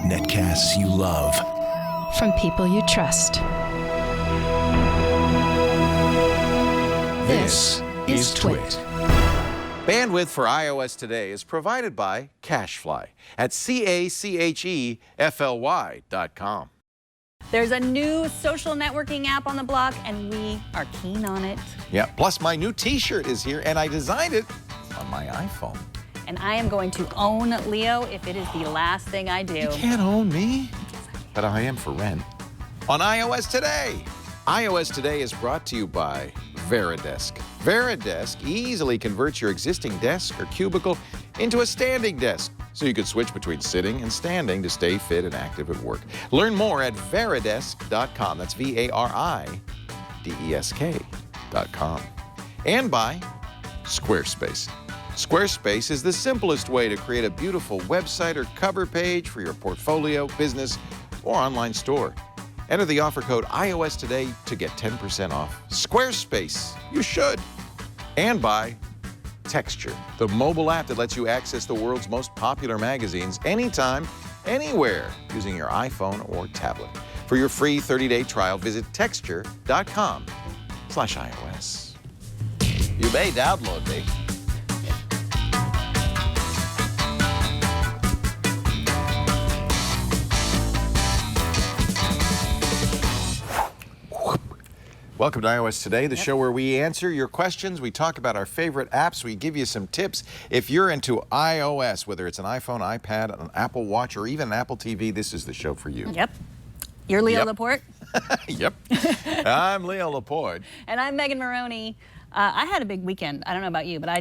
Netcasts you love. From people you trust. This is Twit. Bandwidth for iOS today is provided by CacheFly at CacheFly.com. There's a new social networking app on the block, and we are keen on it. Yeah, plus my new t-shirt is here, and I designed it on my iPhone. And I am going to own Leo if it is the last thing I do. You can't own me, but I am for rent. On iOS Today. iOS Today is brought to you by Varidesk. Varidesk easily converts your existing desk or cubicle into a standing desk, so you can switch between sitting and standing to stay fit and active at work. Learn more at varidesk.com. That's Varidesk.com. And by Squarespace. Squarespace is the simplest way to create a beautiful website or cover page for your portfolio, business, or online store. Enter the offer code iOS Today to get 10% off. Squarespace, you should. And by Texture, the mobile app that lets you access the world's most popular magazines anytime, anywhere, using your iPhone or tablet. For your free 30-day trial, visit texture.com/iOS. You may download me. Welcome to iOS Today, the show where we answer your questions. We talk about our favorite apps. We give you some tips. If you're into iOS, whether it's an iPhone, iPad, an Apple Watch, or even an Apple TV, this is the show for you. Yep. You're Leo Laporte. Yep. I'm Leo Laporte. And I'm Megan Maroney. I had a big weekend. I don't know about you, but I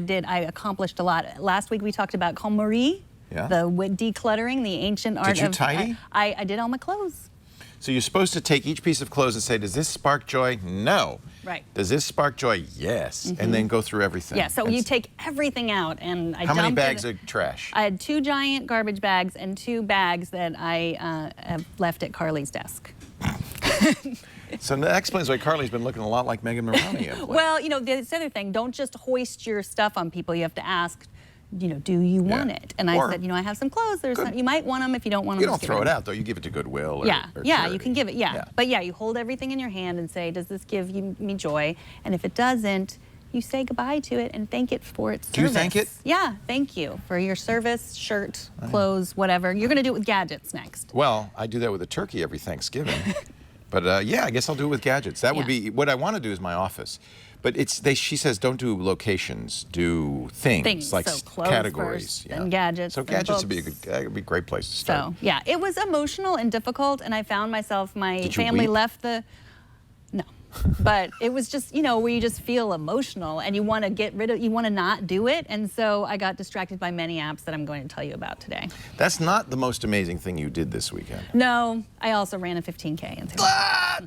accomplished a lot. Last week we talked about KonMari, the decluttering, the ancient art of... Did you tidy? I did all my clothes. So you're supposed to take each piece of clothes and say, does this spark joy? No. Right. Does this spark joy? Yes. And then go through everything. Yeah, so you take everything out, and I How many bags of trash? I had 2 giant garbage bags and 2 bags that I have left at Carly's desk. So that explains why Carly's been looking a lot like Megan Maroney. Well, you know, this other thing, don't just hoist your stuff on people. You have to ask, you know, do you want it? And I said, you know, I have some clothes. You might want them. If you don't want them, you don't throw it out, though. You give it to Goodwill. Or, yeah, or you can give it. Yeah. But yeah, you hold everything in your hand and say, does this give me joy? And if it doesn't, you say goodbye to it and thank it for its service. Do you thank it? Yeah, thank you for your service, shirt, clothes, whatever. You're going to do it with gadgets next. Well, I do that with a turkey every Thanksgiving. But yeah, I guess I'll do it with gadgets. That would be what I want to do is my office. But she says don't do locations, do things like so clothes categories. First, and gadgets. So gadgets would be a great place to start. So yeah, it was emotional and difficult, and I found myself, my family left the. No. But it was just, you know, where you just feel emotional and you want to get rid of, you want to not do it. And so I got distracted by many apps that I'm going to tell you about today. That's not the most amazing thing you did this weekend. No, I also ran a 15K.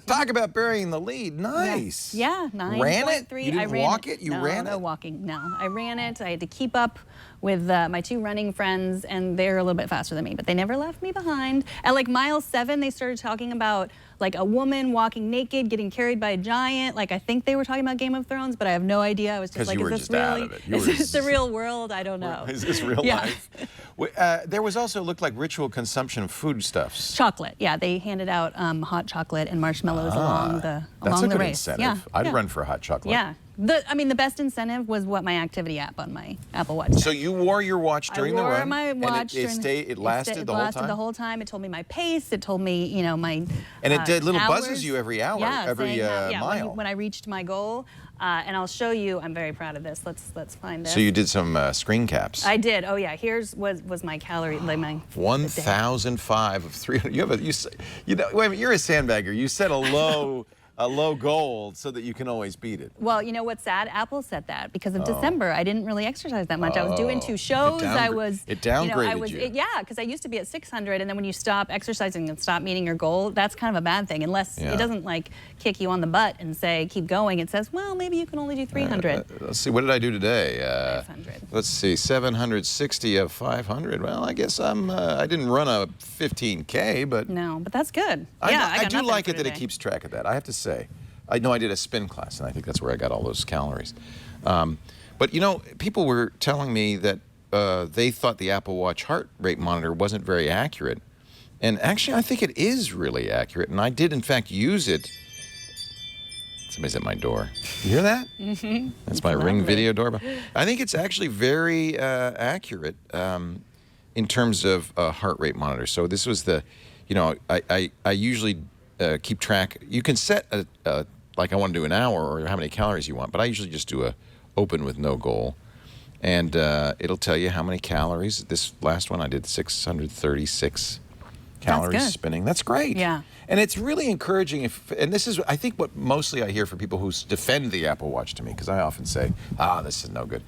Talk about burying the lead. Nice. Yeah, 9.3. Ran it? You didn't walk it? You ran it? No walking, no. I ran it. I had to keep up with my 2 running friends, and they're a little bit faster than me, but they never left me behind. At like mile 7, they started talking about like a woman walking naked, getting carried by a giant. Like I think they were talking about Game of Thrones, but I have no idea. I was just like, is this really? Is this the real world? I don't know. Is this real life? There was also looked like ritual consumption of foodstuffs. Chocolate, yeah. They handed out hot chocolate and marshmallows along the race. That's a good incentive. I'd run for a hot chocolate. Yeah. I mean, the best incentive was what my activity app on my Apple Watch. So you wore your watch during the run? I wore my watch. And it lasted the whole time? It lasted the whole time. It told me my pace. It told me, you know, my And it did little hours. buzzes you every hour, every mile. When I reached my goal. And I'll show you. I'm very proud of this. Let's find this. So you did some screen caps. I did. Oh yeah. Here's was my calorie. Like my 1,005 of 300. You know. Wait a minute. You're a sandbagger. You set a low goal so that you can always beat it. Well, you know what's sad? Apple set that because of December. I didn't really exercise that much. I was doing 2 shows. It downgraded you. Yeah, because I used to be at 600, and then when you stop exercising and stop meeting your goal, that's kind of a bad thing. Unless it doesn't like kick you on the butt and say keep going. It says, well, maybe you can only do 300. Let's see. What did I do today? 500. Let's see. 760 of 500. Well, I guess I didn't run a 15K, but no, but that's good. I do like it that it keeps track of that. I have to say. I know I did a spin class, and I think that's where I got all those calories. But, you know, people were telling me that they thought the Apple Watch heart rate monitor wasn't very accurate. And actually, I think it is really accurate. And I did, in fact, use it. Somebody's at my door. You hear that? Mm-hmm. That's my Ring video doorbell. I think it's actually very accurate in terms of heart rate monitor. So this was the, I usually keep track. You can set like I want to do an hour or how many calories you want, but I usually just do a open with no goal. And it'll tell you how many calories. This last one I did 636 calories spinning. That's great. Yeah. And it's really encouraging and this is, I think, what mostly I hear from people who defend the Apple Watch to me, because I often say, this is no good,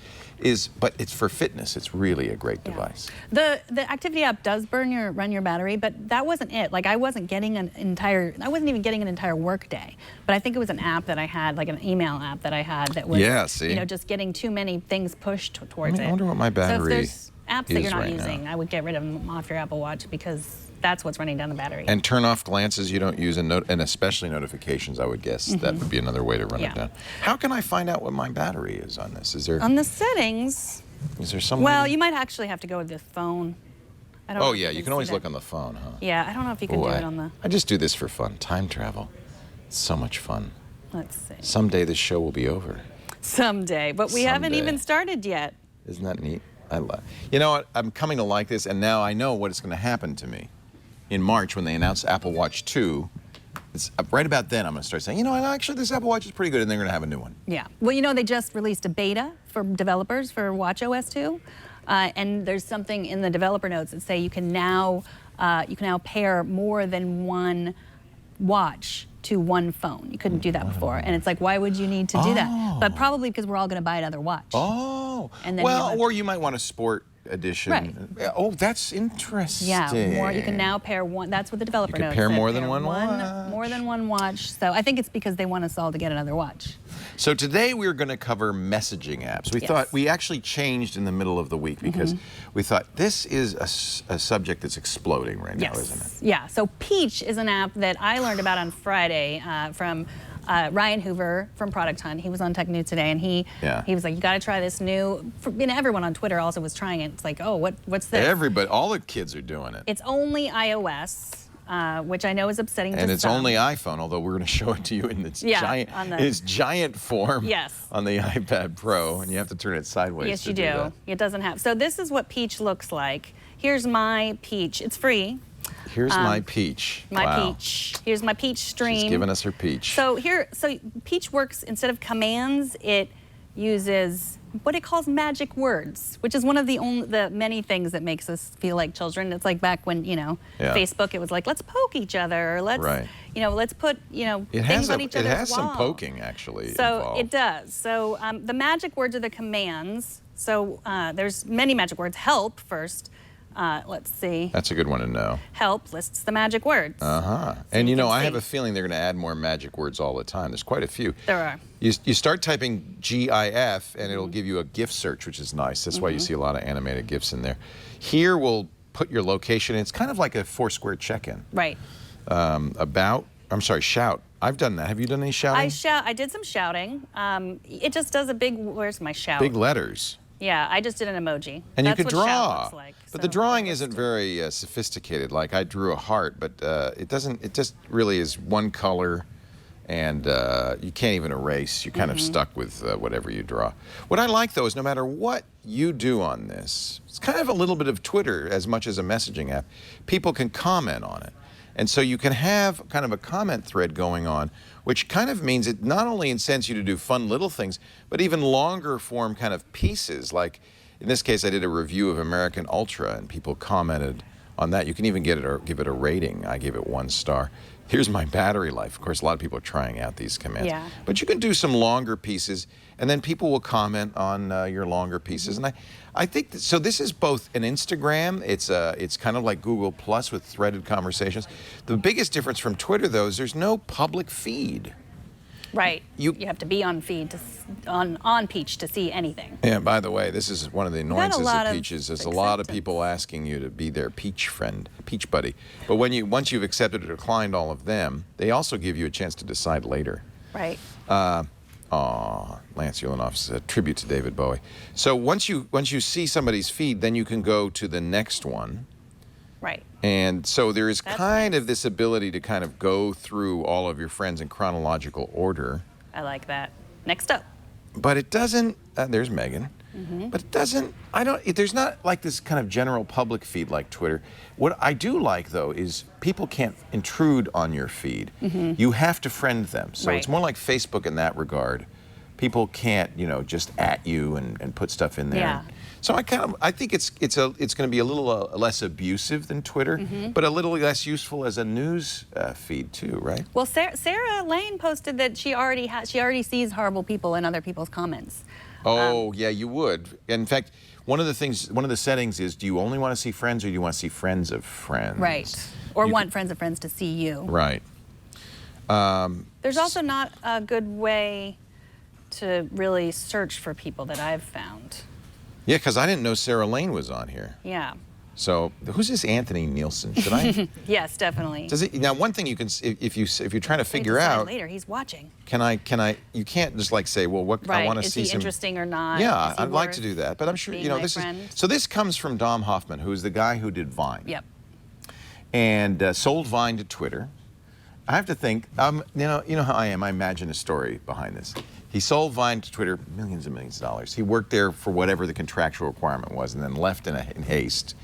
but it's for fitness. It's really a great device. The activity app does run your battery, but that wasn't it. Like I wasn't even getting an entire work day. But I think it was an app that I had, like an email app that I had that was, just getting too many things pushed towards it. I wonder what my battery is. So if there's apps that you're not right using, now. I would get rid of them off your Apple Watch, because that's what's running down the battery. And turn off glances you don't use, and especially notifications, I would guess. That would be another way to run it down. How can I find out what my battery is on this? Is there... On the settings... Is there some... Well, you might actually have to go with the phone. I don't know if you can always look on the phone, huh? Yeah, I don't know if you can do it on the... I just do this for fun. Time travel. It's so much fun. Let's see. Someday this show will be over. Someday, but we haven't even started yet. Isn't that neat? You know what? I'm coming to like this, and now I know what is going to happen to me. In March, when they announce Apple Watch 2, it's right about then I'm going to start saying, actually this Apple Watch is pretty good, and they're going to have a new one. Yeah. Well, they just released a beta for developers for watchOS 2, and there's something in the developer notes that say you can now pair more than one watch to one phone. You couldn't do that before, and it's like, why would you need to do that? But probably because we're all going to buy another watch. Oh. And then or you might want a sport edition. Right. Oh, that's interesting. Yeah, you can now pair one. That's what the developer notes. You can pair more than one watch. More than one watch. So I think it's because they want us all to get another watch. So today we're going to cover messaging apps. We thought we actually changed in the middle of the week because we thought this is a subject that's exploding right now, isn't it? Yeah. So Peach is an app that I learned about on Friday from Ryan Hoover from Product Hunt. He was on Tech News today, and he was like, "You got to try this new." Everyone on Twitter also was trying it. It's like, "Oh, what's this?" Everybody, all the kids are doing it. It's only iOS. Which I know is upsetting to some. And it's only iPhone, although we're going to show it to you in its giant form on the iPad Pro, and you have to turn it sideways. Yes, you do. It doesn't have. So this is what Peach looks like. Here's my Peach. It's free. Here's my Peach. Peach. Here's my Peach stream. She's giving us her Peach. So Peach works, instead of commands, it uses what it calls magic words, which is one of the many things that makes us feel like children. It's like back when, Facebook, it was like, let's poke each other, or let's, let's put, things on each other's wall. It has some poking, actually, involved. It does. So the magic words are the commands. So there's many magic words. Help first. Let's see. That's a good one to know. Help lists the magic words. So and I have a feeling they're going to add more magic words all the time. There's quite a few. There are. You start typing GIF, and it'll give you a GIF search, which is nice. That's why you see a lot of animated GIFs in there. Here we'll put your location. It's kind of like a Foursquare check-in. Right. Shout. I've done that. Have you done any shouting? I did some shouting. It just does a big, where's my shout? Big letters. Yeah, I just did an emoji. And That's you could what draw. shout looks like. But the drawing isn't very sophisticated. Like I drew a heart, but it just really is one color, and you can't even erase. You're kind of stuck with whatever you draw. What I like, though, is no matter what you do on this, it's kind of a little bit of Twitter as much as a messaging app. People can comment on it. And so you can have kind of a comment thread going on, which kind of means it not only incents you to do fun little things, but even longer form kind of pieces. Like in this case, I did a review of American Ultra, and people commented on that. You can even give it a rating. I gave it 1 star. Here's my battery life. Of course, a lot of people are trying out these commands. Yeah. But you can do some longer pieces, and then people will comment on your longer pieces. And I think so. This is both an Instagram. It's kind of like Google Plus with threaded conversations. The biggest difference from Twitter, though, is there's no public feed. Right. You have to be on feed on Peach to see anything. Yeah. By the way, this is one of the annoyances of Peaches. There's a lot of people asking you to be their Peach friend, Peach buddy. But once you've accepted or declined all of them, they also give you a chance to decide later. Right. Aw, Lance Ulanoff's a tribute to David Bowie. So once you see somebody's feed, then you can go to the next one. Right. And so there is That's kind nice. of this ability to kind of go through all of your friends in chronological order. I like that. Next up. But it doesn't, there's Megan. Mm-hmm. But it doesn't, there's not like this kind of general public feed like Twitter. What I do like, though, is people can't intrude on your feed. Mm-hmm. You have to friend them. So Right. it's more like Facebook in that regard. People can't, just at you and put stuff in there. Yeah. So I think it's going to be a little less abusive than Twitter, Mm-hmm. but a little less useful as a news feed too, right? Well, Sarah Lane posted that she already sees horrible people in other people's comments. Oh, yeah, you would. In fact, one of the settings is, do you only want to see friends or do you want to see friends of friends? Right. Or want friends of friends to see you. Right. There's also not a good way to really search for people that I've found. Yeah, because I didn't know Sarah Lane was on here. Yeah. So who's this Anthony Nielsen? Should I? Yes, definitely. Now, one thing you can, if you're trying to figure Decide out, later, he's watching. can I? You can't just like say, well, what Right. I want to Is see he some. interesting or not? Yeah, Is he I'd like worth to do that, but I'm sure being my this friend? is. So this comes from Dom Hoffman, who is the guy who did Vine. Yep. And sold Vine to Twitter. I have to think, you know how I am. I imagine a story behind this. He sold Vine to Twitter, millions and millions of dollars. He worked there for whatever the contractual requirement was, and then left in haste,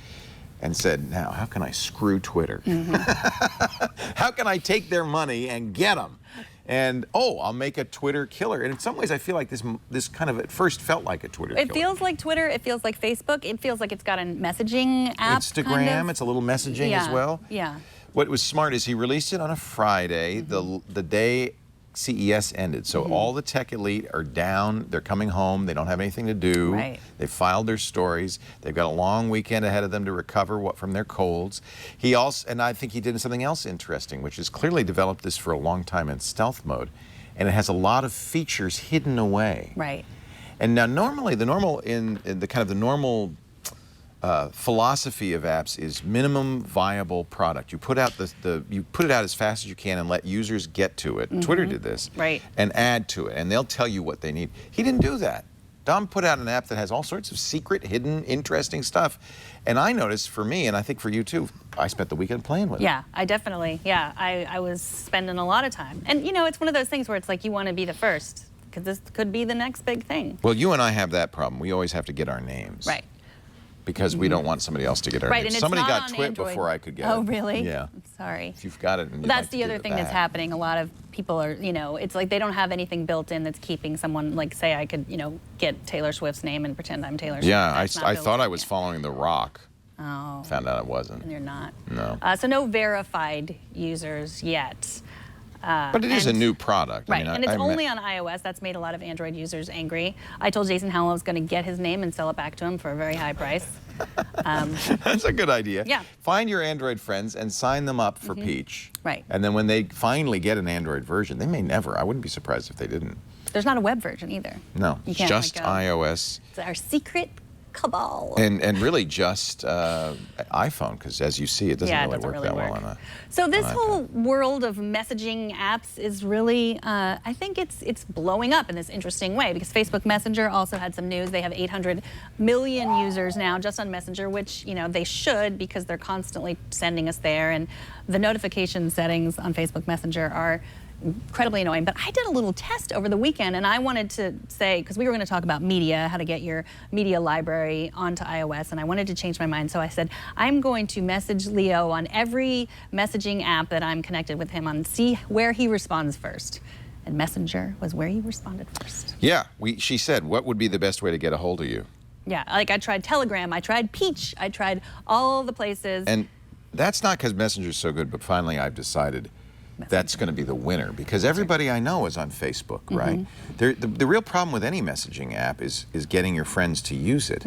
and said, "Now, how can I screw Twitter? Mm-hmm. How can I take their money and get them? And I'll make a Twitter killer." And in some ways, I feel like this kind of at first felt like a Twitter killer. It feels like Twitter. It feels like Facebook. It feels like it's got a messaging app. Instagram, kind of. it's a little messaging as well. Yeah. What was smart is he released it on a Friday, the day CES ended. So all the tech elite are down. They're coming home. They don't have anything to do. Right. They filed their stories. They've got a long weekend ahead of them to recover from their colds. He also, and I think he did something else interesting, which is clearly developed this for a long time in stealth mode, and it has a lot of features hidden away. Right. And now normally the normal philosophy of apps is minimum viable product. You put out you put it out as fast as you can and let users get to it. Twitter did this. Right. And add to it, and they'll tell you what they need. He didn't do that. Dom put out an app that has all sorts of secret, hidden, interesting stuff. And I noticed for me, and I think for you too, I spent the weekend playing with it. Yeah, I was spending a lot of time. And it's one of those things where it's like you want to be the first, because this could be the next big thing. Well, you and I have that problem. We always have to get our names. Right. Because we don't want somebody else to get our Right, names. and it's Somebody not got on Twit Android. before I could get it. Oh, really? Yeah. I'm sorry. If you've got it, and you'd That's like to the give other it thing that's back. happening. A lot of people are, it's like they don't have anything built in that's keeping someone, like, say I could, get Taylor Swift's name and pretend I'm Taylor Swift. Yeah, That's not I built thought in I was yet. following The Rock. Oh. Found out I wasn't. And you're not. No. So no verified users yet. But it is a new product. Right, I mean, and it's I only on iOS. That's made a lot of Android users angry. I told Jason Howell I was going to get his name and sell it back to him for a very high price. That's a good idea. Yeah. Find your Android friends and sign them up for Peach. Right. And then when they finally get an Android version, they may never. I wouldn't be surprised if they didn't. There's not a web version either. No, You it's can't, just like, iOS. It's our secret cabal. And really just iPhone, because as you see, it doesn't Yeah, it really doesn't work really that well work. on a. So this on whole world of messaging apps is really, I think it's blowing up in this interesting way, because Facebook Messenger also had some news. They have 800 million users now just on Messenger, which they should, because they're constantly sending us there, and the notification settings on Facebook Messenger are incredibly annoying. But I did a little test over the weekend, and I wanted to say, because we were going to talk about media, how to get your media library onto iOS, and I wanted to change my mind. So I said, I'm going to message Leo on every messaging app that I'm connected with him on, see where he responds first. And Messenger was where he responded first. Yeah, she said, what would be the best way to get a hold of you? Yeah, like I tried Telegram, I tried Peach, I tried all the places. And that's not because Messenger's so good, but finally I've decided that's going to be the winner, because everybody I know is on Facebook, right? The real problem with any messaging app is getting your friends to use it.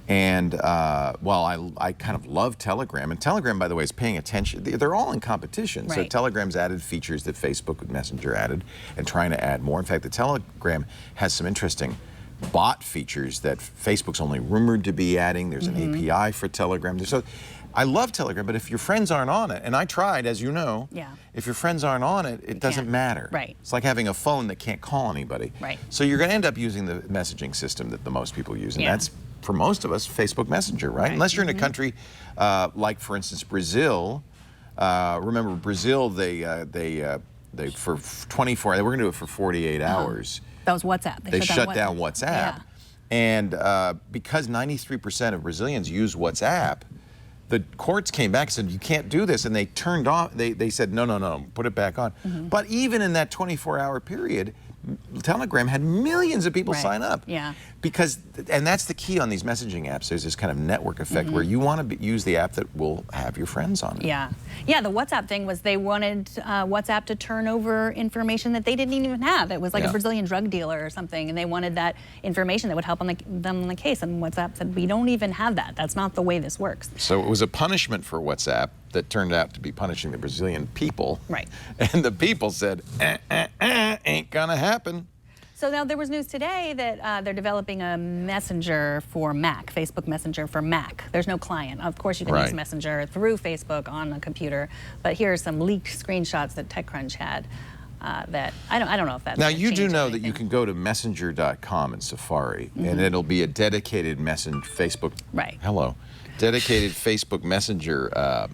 And while I kind of love Telegram, and Telegram, by the way, is paying attention. They're all in competition. So Right. Telegram's added features that Facebook Messenger added and trying to add more. In fact, the Telegram has some interesting bot features that Facebook's only rumored to be adding. There's an API for Telegram. So I love Telegram, but if your friends aren't on it, and I tried, as you know, if your friends aren't on it, it doesn't matter. Right. It's like having a phone that can't call anybody. Right. So you're going to end up using the messaging system that the most people use, and that's, for most of us, Facebook Messenger, right? Unless you're in a country like, for instance, Brazil. Remember, Brazil, they for 24, they were going to do it for 48 hours. That was WhatsApp. They shut down WhatsApp. And because 93% of Brazilians use WhatsApp, the courts came back and said, you can't do this. And they turned off, they said, no, put it back on. But even in that 24-hour period, Telegram had millions of people sign up. Because, and that's the key on these messaging apps. There's this kind of network effect where you want to use the app that will have your friends on it. Yeah, the WhatsApp thing was they wanted WhatsApp to turn over information that they didn't even have. It was like a Brazilian drug dealer or something, and they wanted that information that would help them on the case. And WhatsApp said, we don't even have that. That's not the way this works. So it was a punishment for WhatsApp that turned out to be punishing the Brazilian people. Right. And the people said, ain't gonna happen. So now there was news today that they're developing a messenger for Mac, Facebook Messenger for Mac. There's no client. Of course you can use Messenger through Facebook on a computer, but here are some leaked screenshots that TechCrunch had that I don't know if that's now you do know that you can go to messenger.com in Safari and it'll be a dedicated Facebook dedicated Facebook Messenger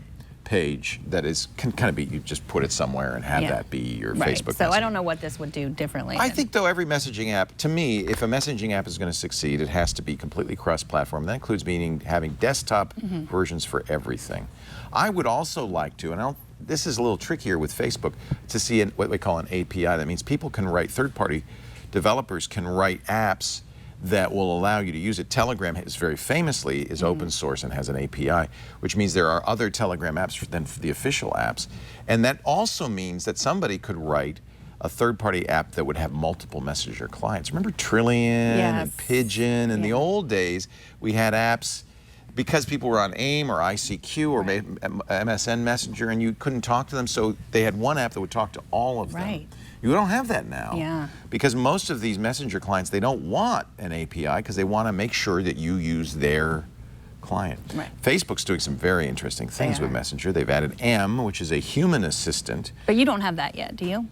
page that can kind of be, you just put it somewhere and have that be your Facebook So Messenger. I don't know what this would do differently. I think, though, every messaging app, to me, if a messaging app is going to succeed, it has to be completely cross-platform. That includes having desktop versions for everything. I would also like to, and this is a little trickier with Facebook, to see what we call an API. That means people can write, third-party developers can write apps that will allow you to use it. Telegram is very famously is open source and has an API, which means there are other Telegram apps than the official apps. And that also means that somebody could write a third-party app that would have multiple messenger clients. Remember Trillian and Pigeon? In the old days, we had apps because people were on AIM or ICQ or MSN Messenger, and you couldn't talk to them, so they had one app that would talk to all of them. You don't have that now. Because most of these messenger clients, they don't want an API because they want to make sure that you use their client. Facebook's doing some very interesting things with Messenger. They've added M, which is a human assistant. But you don't have that yet, do you?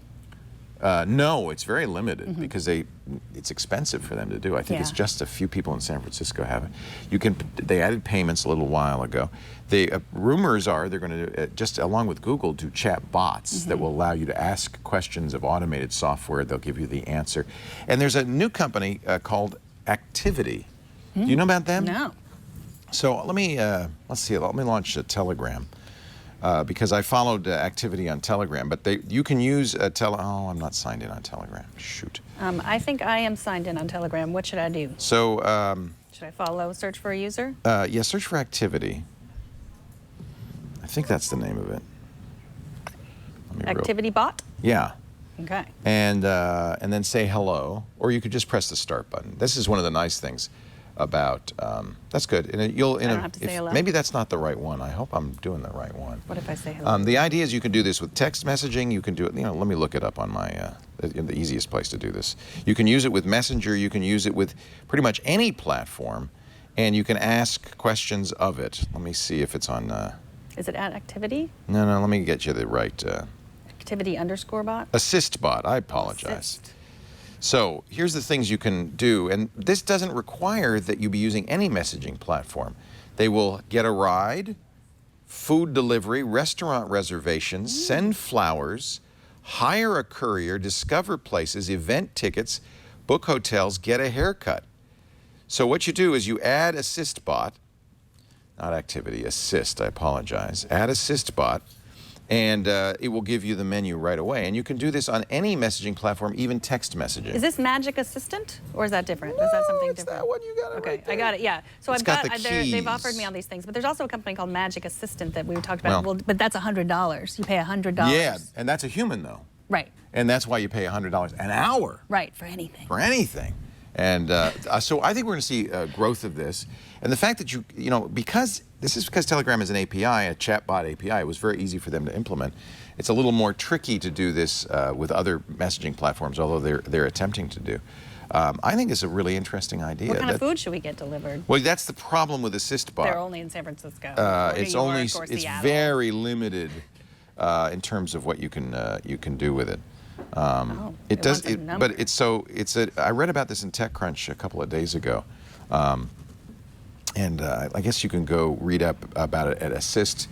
No, it's very limited because it's expensive for them to do. I think it's just a few people in San Francisco have it. They added payments a little while ago. The rumors are they're going to, just along with Google, do chat bots that will allow you to ask questions of automated software. They'll give you the answer. And there's a new company called Activity. Do you know about them? No. So let me, let's see, let me launch a Telegram. Because I followed Activity on Telegram, but you can use oh, I'm not signed in on Telegram. Shoot. I think I am signed in on Telegram. What should I do? So, should I follow, search for a user? Yeah, search for Activity. I think that's the name of it. Activity bot? Yeah. Okay. And then say hello, or you could just press the start button. This is one of the nice things about, that's good. And I don't have to say hello. Maybe that's not the right one. I hope I'm doing the right one. What if I say hello? The idea is you can do this with text messaging. You can do it, let me look it up on my, the easiest place to do this. You can use it with Messenger. You can use it with pretty much any platform, and you can ask questions of it. Let me see if it's on. Is it at Activity? No, let me get you the right. Activity_bot? Assist bot. I apologize. Assist. So here's the things you can do, and this doesn't require that you be using any messaging platform. They will get a ride, food delivery, restaurant reservations, send flowers, hire a courier, discover places, event tickets, book hotels, get a haircut. So what you do is you add Assist bot, not Activity, Assist, I apologize. Add Assist bot, and it will give you the menu right away. And you can do this on any messaging platform, even text messaging. Is this Magic Assistant, or is that different? Is that something different? That one, you got it right there. I got it, yeah. So It's got the keys. They've offered me all these things, but there's also a company called Magic Assistant that we talked about. Well, but that's $100. You pay $100. Yeah, and that's a human, though. Right. And that's why you pay $100 an hour. Right, for anything. For anything. And so I think we're going to see growth of this. And the fact that because Telegram is an API, a chatbot API, it was very easy for them to implement. It's a little more tricky to do this with other messaging platforms, although they're attempting to do. I think it's a really interesting idea. What kind of food should we get delivered? Well, that's the problem with AssistBot. They're only in San Francisco. Or It's New York, only or it's Seattle. very limited in terms of what you can do with it. It does, but I read about this in TechCrunch a couple of days ago, and I guess you can go read up about it at ASSI.st,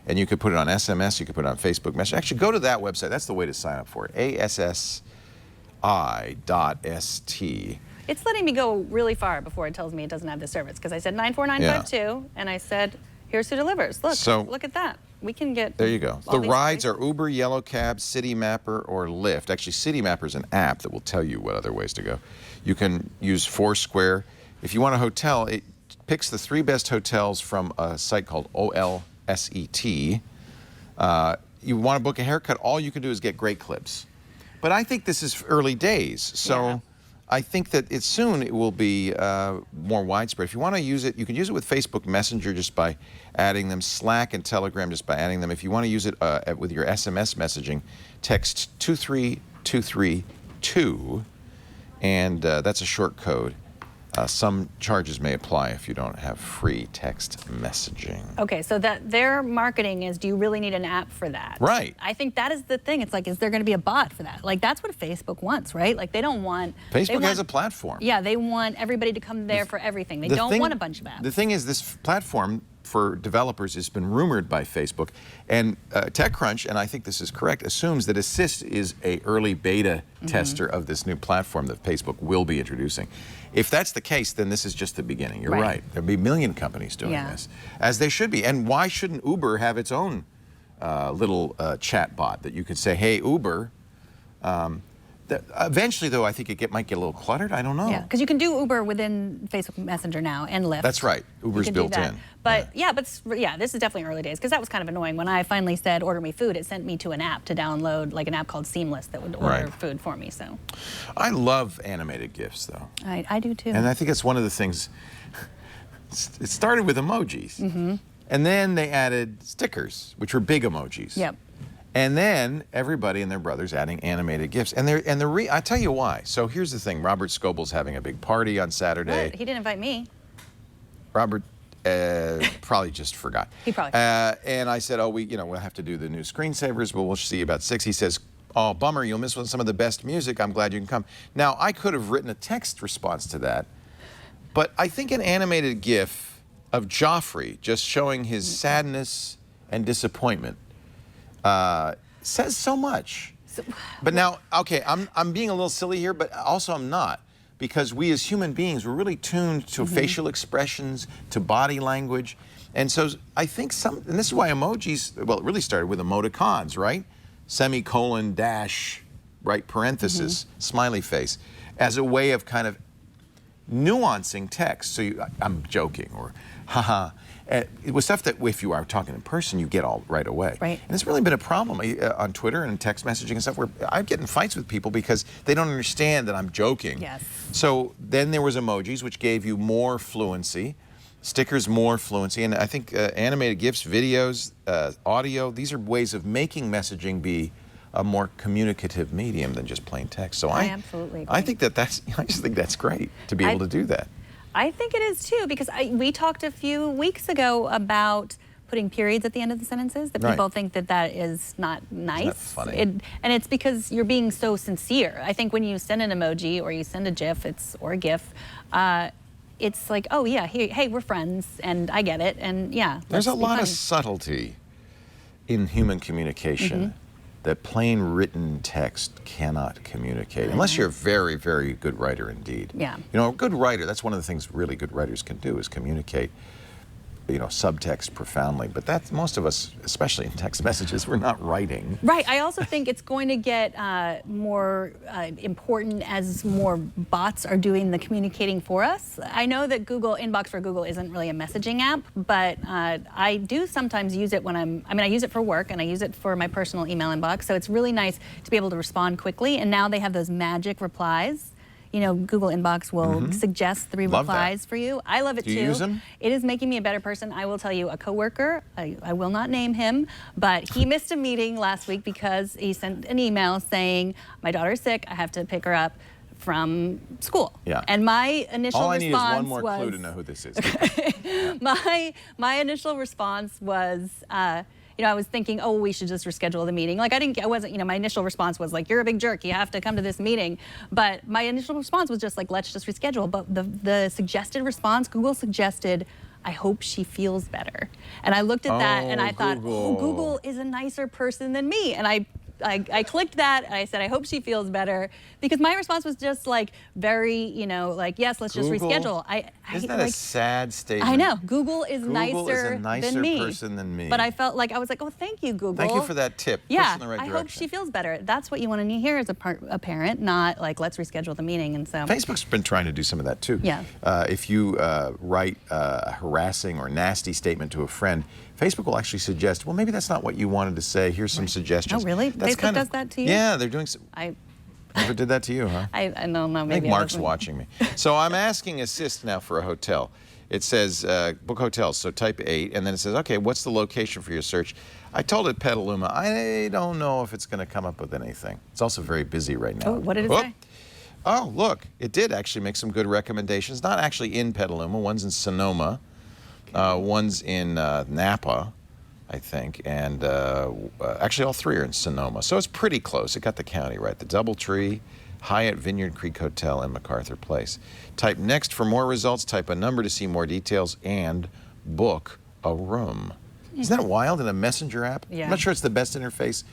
and you could put it on SMS, you could put it on Facebook Messenger. Actually, go to that website. That's the way to sign up for it. ASSI.st. It's letting me go really far before it tells me it doesn't have the service, because I said 94952, and I said, here's who delivers. Look, look at that. We can get. There you go. The rides are Uber, Yellow Cab, City Mapper, or Lyft. Actually, City Mapper is an app that will tell you what other ways to go. You can use Foursquare. If you want a hotel, it picks the 3 best hotels from a site called OLSET. You want to book a haircut, all you can do is get great clips. But I think this is early days, so I think that soon it will be more widespread. If you want to use it, you can use it with Facebook Messenger just by adding them, Slack and Telegram just by adding them. If you want to use it with your SMS messaging, text 23232, and that's a short code. Some charges may apply if you don't have free text messaging. Okay, so that their marketing is, do you really need an app for that? Right. I think that is the thing. It's like, is there going to be a bot for that? Like, that's what Facebook wants, right? Like, they don't want... Facebook has a platform. Yeah, they want everybody to come there for everything. They don't want a bunch of apps. The thing is, this platform for developers has been rumored by Facebook, and TechCrunch, and I think this is correct, assumes that Assist is a early beta tester of this new platform that Facebook will be introducing. If that's the case, then this is just the beginning. You're right. There'll be a million companies doing this, as they should be. And why shouldn't Uber have its own little chat bot that you could say, hey, Uber, eventually, though, I think it might get a little cluttered. I don't know. Yeah, because you can do Uber within Facebook Messenger now and Lyft. That's right. Uber's built in. But this is definitely early days, because that was kind of annoying. When I finally said order me food, it sent me to an app to download, like an app called Seamless that would order food for me. So I love animated GIFs, though. I do too. And I think it's one of the things. It started with emojis, and then they added stickers, which were big emojis. Yep. And then everybody and their brothers adding animated GIFs. I tell you why. So here's the thing. Robert Scoble's having a big party on Saturday. What? He didn't invite me. Robert probably just forgot. He probably forgot. And I said, we'll have to do the new screensavers, but we'll see you about 6. He says, oh, bummer, you'll miss some of the best music. I'm glad you can come. Now, I could have written a text response to that, but I think an animated GIF of Joffrey just showing his sadness and disappointment says so much. But now, okay, I'm being a little silly here, but also I'm not, because we as human beings, we're really tuned to facial expressions, to body language, and so I think and this is why emojis, well, it really started with emoticons, right? Semicolon, dash, right, parenthesis, smiley face, as a way of kind of nuancing text. So I'm joking, or haha. It was stuff that if you are talking in person, you get all right away. Right. And it's really been a problem on Twitter and text messaging and stuff, where I'm getting fights with people because they don't understand that I'm joking. Yes. So then there was emojis, which gave you more fluency, stickers more fluency, and I think animated GIFs, videos, audio, these are ways of making messaging be a more communicative medium than just plain text. So I absolutely agree. I just think that's great to be able to do that. I think it is too, because we talked a few weeks ago about putting periods at the end of the sentences, that people think that is not nice. It's not funny. And it's because you're being so sincere. I think when you send an emoji or you send a GIF, or a GIF, it's like, oh yeah, hey, we're friends, and I get it, and yeah. There's a lot of subtlety in human communication that plain written text cannot communicate, unless you're a very, very good writer indeed. Yeah. You know, a good writer, that's one of the things really good writers can do, is communicate, subtext profoundly. But that's, most of us, especially in text messages, we're not writing. Right. I also think it's going to get more important as more bots are doing the communicating for us. I know that Inbox for Google isn't really a messaging app, but I do sometimes use it when I use it for work, and I use it for my personal email inbox. So it's really nice to be able to respond quickly. And now they have those magic replies. Google Inbox will suggest 3 Love that. replies for you. I love it too. Do you use them? It is making me a better person. I will tell you, a coworker, I will not name him, but he missed a meeting last week because he sent an email saying, my daughter's sick, I have to pick her up from school. Yeah. And my initial All I need is response one more was, clue to know who this is. my initial response was, I was thinking, oh, we should just reschedule the meeting. Like my initial response was like, you're a big jerk, you have to come to this meeting. But my initial response was just like, let's just reschedule. But the suggested response, Google suggested, I hope she feels better. And I looked at that and I thought, oh, Google is a nicer person than me. And I clicked that and I said, I hope she feels better, because my response was just like very, yes, let's just reschedule. Isn't that a sad statement? I know. Google is Google nicer, is a nicer than me. person than me. But I felt like, I was like, oh, thank you, Google. Thank you for that tip. Push Yeah, in the right I direction. hope she feels better. That's what you want to hear as a parent, not like, let's reschedule the meeting. And so Facebook's been trying to do some of that too. Yeah. If you write a harassing or nasty statement to a friend, Facebook will actually suggest, well, maybe that's not what you wanted to say. Here's some suggestions. Oh, really? That's Facebook does that to you? Yeah, they're doing some. I Never did that to you, huh? don't know. I Maybe think Mark's wasn't. watching me. So I'm asking Assist now for a hotel. It says book hotels, so type 8, and then it says, okay, what's the location for your search? I told it Petaluma. I don't know if it's going to come up with anything. It's also very busy right now. Oh, what did it say? Oh, look, it did actually make some good recommendations. Not actually in Petaluma. One's in Sonoma. One's in Napa, I think, and actually all 3 are in Sonoma. So it's pretty close. It got the county right. The Doubletree, Hyatt, Vineyard Creek Hotel, and MacArthur Place. Type next for more results, type a number to see more details, and book a room. Isn't that wild in a messenger app? Yeah. I'm not sure it's the best interface,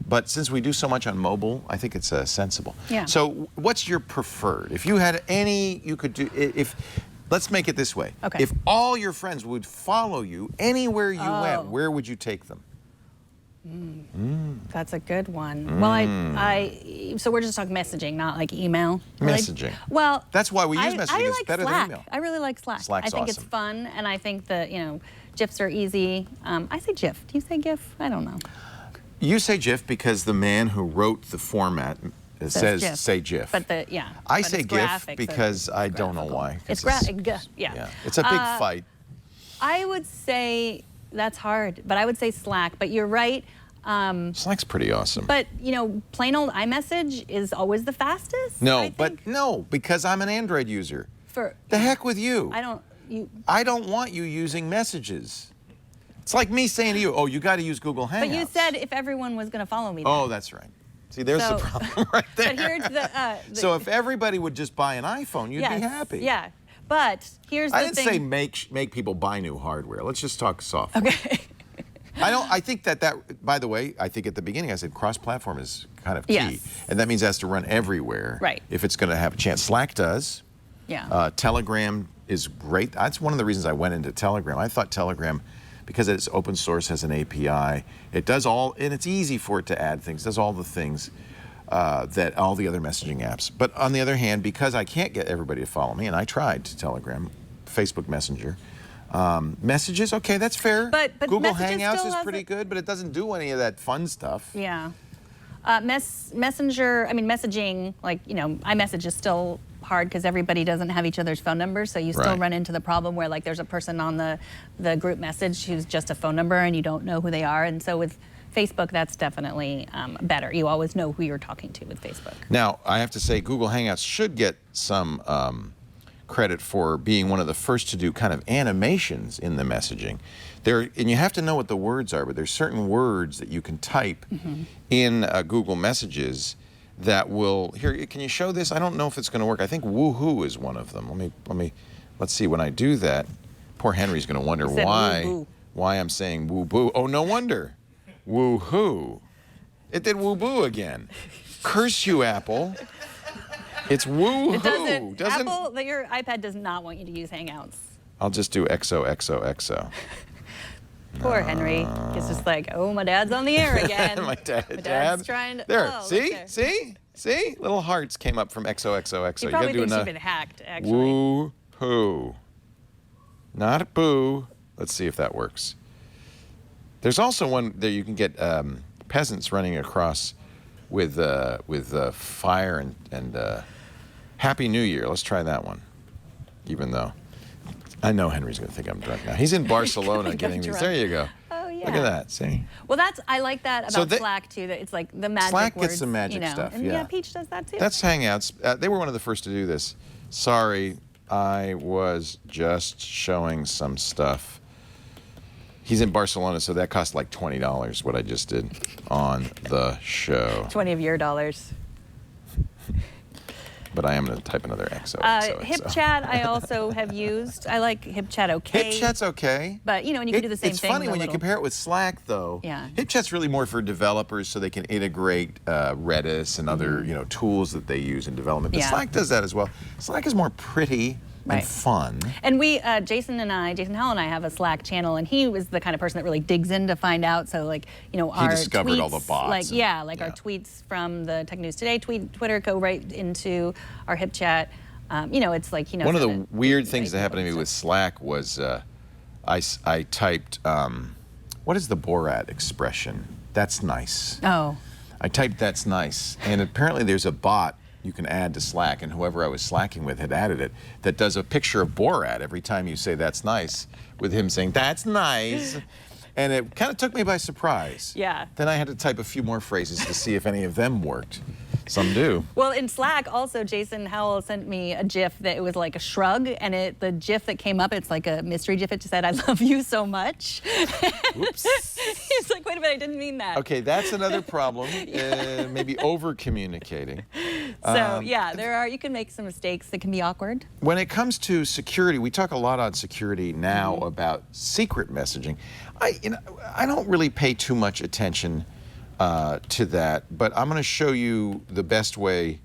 but since we do so much on mobile, I think it's sensible. Yeah. So what's your preferred? If you had any, you could do, let's make it this way. Okay. If all your friends would follow you anywhere you went, where would you take them? That's a good one. Well, so we're just talking messaging, not like email. Really? Messaging. Well, That's why we use messaging. I It's like better Slack. than email. I really like Slack. Slack's I think awesome. it's fun, and I think that GIFs are easy. I say GIF. Do you say GIF? I don't know. You say GIF because the man who wrote the format says GIF. say GIF. But I but say it's GIF graphic, because so I don't know why. It's Yeah, it's a big fight. I would say that's hard, but I would say Slack. But you're right. Slack's pretty awesome. But plain old iMessage is always the fastest. I think. No, because I'm an Android user. For The heck with you. I don't. I don't want you using messages. It's like me saying to you, oh, you got to use Google Hangouts. But you said if everyone was going to follow me. Oh, that's right. See, there's the problem right there. But here's the so if everybody would just buy an iPhone, you'd yes, be happy. Yeah. But here's the I thing. didn't say make people buy new hardware. Let's just talk software. Okay. I think that, by the way, I think at the beginning I said cross-platform is kind of key. Yes. And that means it has to run everywhere. Right. If it's going to have a chance. Slack does. Yeah. Telegram is great. That's one of the reasons I went into Telegram. I thought Telegram, because it's open source, has an API. It does all, and it's easy for it to add things. It does all the things that all the other messaging apps. But on the other hand, because I can't get everybody to follow me, and I tried to Telegram, Facebook Messenger, messages, okay, that's fair. But Google Messages Hangouts still is has pretty a- good, but it doesn't do any of that fun stuff. Yeah. Messenger, messaging, iMessage is still hard because everybody doesn't have each other's phone numbers, so you still Right. run into the problem where there's a person on the group message who's just a phone number and you don't know who they are. And so with Facebook, that's definitely better. You always know who you're talking to with Facebook. Now, I have to say Google Hangouts should get some credit for being one of the first to do kind of animations in the messaging. And you have to know what the words are, but there's certain words that you can type in Google Messages that will, here, can you show this? I don't know if it's going to work. I think woohoo is one of them. Let's see, when I do that, poor Henry's going to wonder You said woo-boo. why I'm saying woo-boo. Oh, no wonder. Woo-hoo. It did woo-boo again. Curse you, Apple. It's woo-hoo. It doesn't. Apple, your iPad does not want you to use Hangouts. I'll just do XOXOXO. Poor Henry. He's just like, oh, my dad's on the air again. My dad's trying to. There, oh, see? look there. See? Little hearts came up from XOXOXO. He probably thinks you've been hacked, actually. Woo-hoo. Not boo. Let's see if that works. There's also one that you can get peasants running across with fire and Happy New Year. Let's try that one. Even though I know Henry's going to think I'm drunk now. He's in Barcelona getting these. There you go. Oh, yeah. Look at that. See? Well, I like that about Slack, too, that it's like the magic Slack words. gets some magic stuff, And yeah. Peach does that, too. That's Hangouts. They were one of the first to do this. Sorry, I was just showing some stuff. He's in Barcelona, so that cost like $20, what I just did on the show. 20 of your dollars. But I am going to type another XO. HipChat I also have used. I like HipChat okay. HipChat's okay. But, and you can do the same thing. It's funny when you compare it with Slack, though. Yeah. HipChat's really more for developers so they can integrate Redis and other tools that they use in development. But Slack does that as well. Slack is more pretty and fun. And we, Jason Howell and I have a Slack channel, and he was the kind of person that really digs in to find out. So, like, our he discovered tweets, all the bots. our tweets from the Tech News Today Twitter go right into our HipChat. It's like, one of the weird things that happened to me with Slack was I typed, what is the Borat expression? That's nice. Oh. I typed that's nice, and apparently there's a bot you can add to Slack, and whoever I was slacking with had added it, that does a picture of Borat every time you say that's nice, with him saying that's nice. And it kind of took me by surprise. Yeah. Then I had to type a few more phrases to see if any of them worked. Some do. Well, in Slack, also, Jason Howell sent me a GIF that it was like a shrug, and the GIF that came up, it's like a mystery GIF. It just said, "I love you so much." Oops. He's like, wait a minute, I didn't mean that. Okay, that's another problem. Maybe over communicating. So you can make some mistakes that can be awkward. When it comes to security, we talk a lot on security now about secret messaging. I don't really pay too much attention to that, but I'm going to show you the best way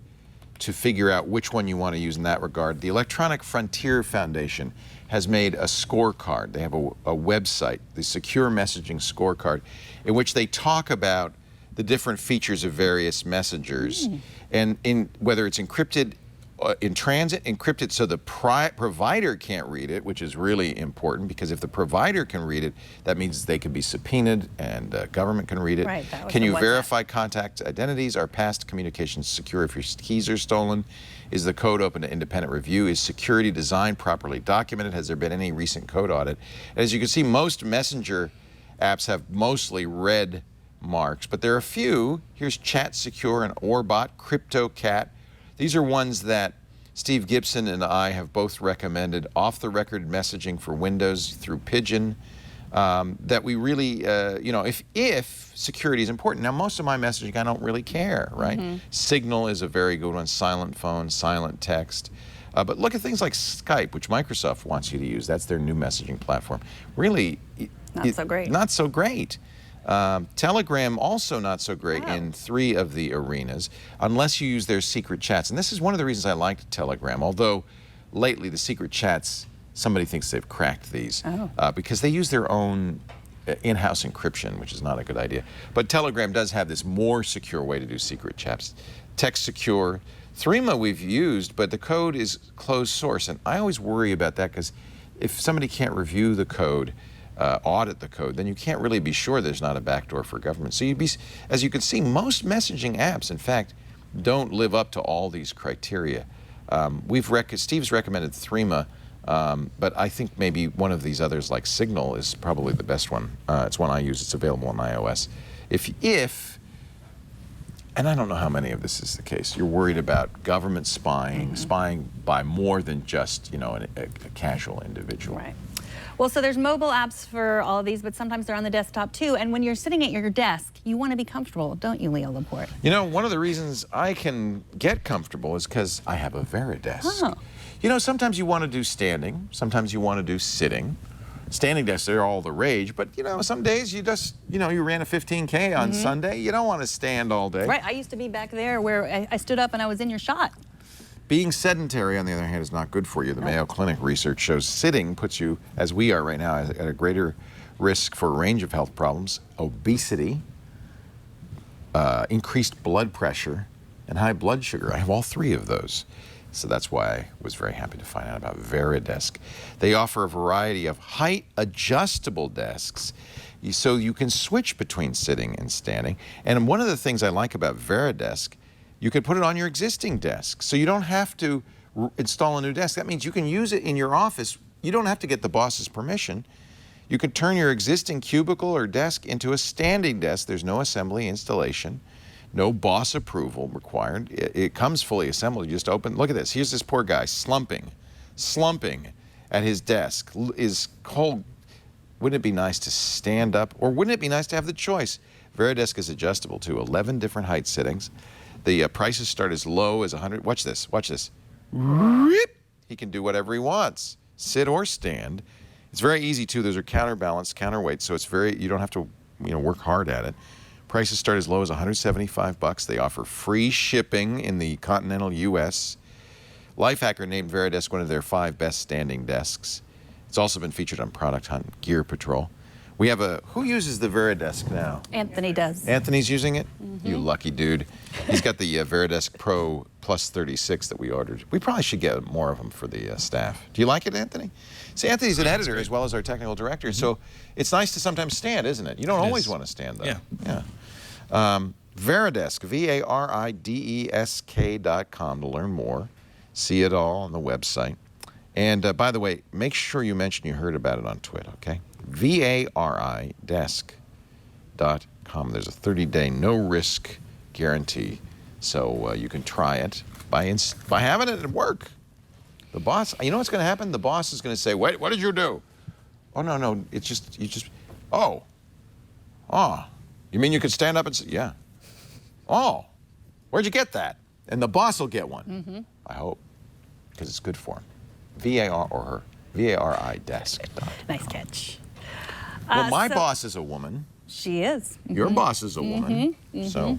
to figure out which one you want to use in that regard. The Electronic Frontier Foundation has made a scorecard. They have a website, the Secure Messaging Scorecard, in which they talk about the different features of various messengers, and whether it's encrypted in transit, encrypted so the provider can't read it, which is really important, because if the provider can read it, that means they can be subpoenaed and government can read it. Right, can you verify contact identities? Are past communications secure if your keys are stolen? Is the code open to independent review? Is security design properly documented? Has there been any recent code audit? And as you can see, most messenger apps have mostly red marks, but there are a few. Here's Chat Secure and Orbot, CryptoCat. These are ones that Steve Gibson and I have both recommended, off-the-record messaging for Windows through Pigeon, that we really, if security is important. Now, most of my messaging, I don't really care, right? Signal is a very good one, silent phone, silent text. But look at things like Skype, which Microsoft wants you to use. That's their new messaging platform. Really, not so great. Not so great. Telegram also not so great in 3 of the arenas, unless you use their secret chats. And this is one of the reasons I liked Telegram, although lately the secret chats, somebody thinks they've cracked these because they use their own in-house encryption, which is not a good idea. But Telegram does have this more secure way to do secret chats. Text Secure. Threema we've used, but the code is closed source, and I always worry about that, because if somebody can't review the code, audit the code, then you can't really be sure there's not a backdoor for government. So as you can see, most messaging apps, in fact, don't live up to all these criteria. Steve's recommended Threema, but I think maybe one of these others, like Signal, is probably the best one. It's one I use. It's available on iOS. And I don't know how many of this is the case, you're worried about government spying, spying by more than just, a casual individual. Right. Well, so there's mobile apps for all of these, but sometimes they're on the desktop too. And when you're sitting at your desk, you want to be comfortable, don't you, Leo Laporte? One of the reasons I can get comfortable is because I have a Varidesk. Oh. Sometimes you want to do standing, sometimes you want to do sitting. Standing desks, they're all the rage, but some days you just, you ran a 15K on Sunday, you don't want to stand all day. Right, I used to be back there where I stood up and I was in your shot. Being sedentary, on the other hand, is not good for you. The Mayo Clinic research shows sitting puts you, as we are right now, at a greater risk for a range of health problems: obesity, increased blood pressure, and high blood sugar. I have all 3 of those. So that's why I was very happy to find out about Varidesk. They offer a variety of height-adjustable desks, so you can switch between sitting and standing. And one of the things I like about Varidesk, you could put it on your existing desk, so you don't have to install a new desk. That means you can use it in your office. You don't have to get the boss's permission. You can turn your existing cubicle or desk into a standing desk. There's no assembly installation, no boss approval required. It comes fully assembled. You just open, look at this. Here's this poor guy slumping at his desk. Is cold. Wouldn't it be nice to stand up, or wouldn't it be nice to have the choice? Varidesk is adjustable to 11 different height settings. The prices start as low as 100. Watch this. Watch this. He can do whatever he wants, sit or stand. It's very easy too. Those are counterbalance, counterweight, so it's you don't have to, work hard at it. Prices start as low as $175. They offer free shipping in the continental U.S. Lifehacker named Varidesk one of their 5 best standing desks. It's also been featured on Product Hunt, Gear Patrol. We have who uses the Varidesk now? Anthony does. Anthony's using it? You lucky dude. He's got the Varidesk Pro Plus 36 that we ordered. We probably should get more of them for the staff. Do you like it, Anthony? See, Anthony's an editor as well as our technical director, so it's nice to sometimes stand, isn't it? You don't always want to stand, though. Yeah. Varidesk, Varidesk.com to learn more. See it all on the website. And by the way, make sure you mention you heard about it on Twitter, okay? Varidesk.com. There's a 30-day no-risk guarantee, so you can try it by having it at work. The boss, you know what's going to happen? The boss is going to say, "Wait, what did you do?" "Oh, no, it's just, oh, you mean you could stand up and say, yeah. Oh, where'd you get that?" And the boss will get one, I hope, because it's good for him. Varidesk.com. Nice catch. Well, my boss is a woman. She is. Your boss is a woman. So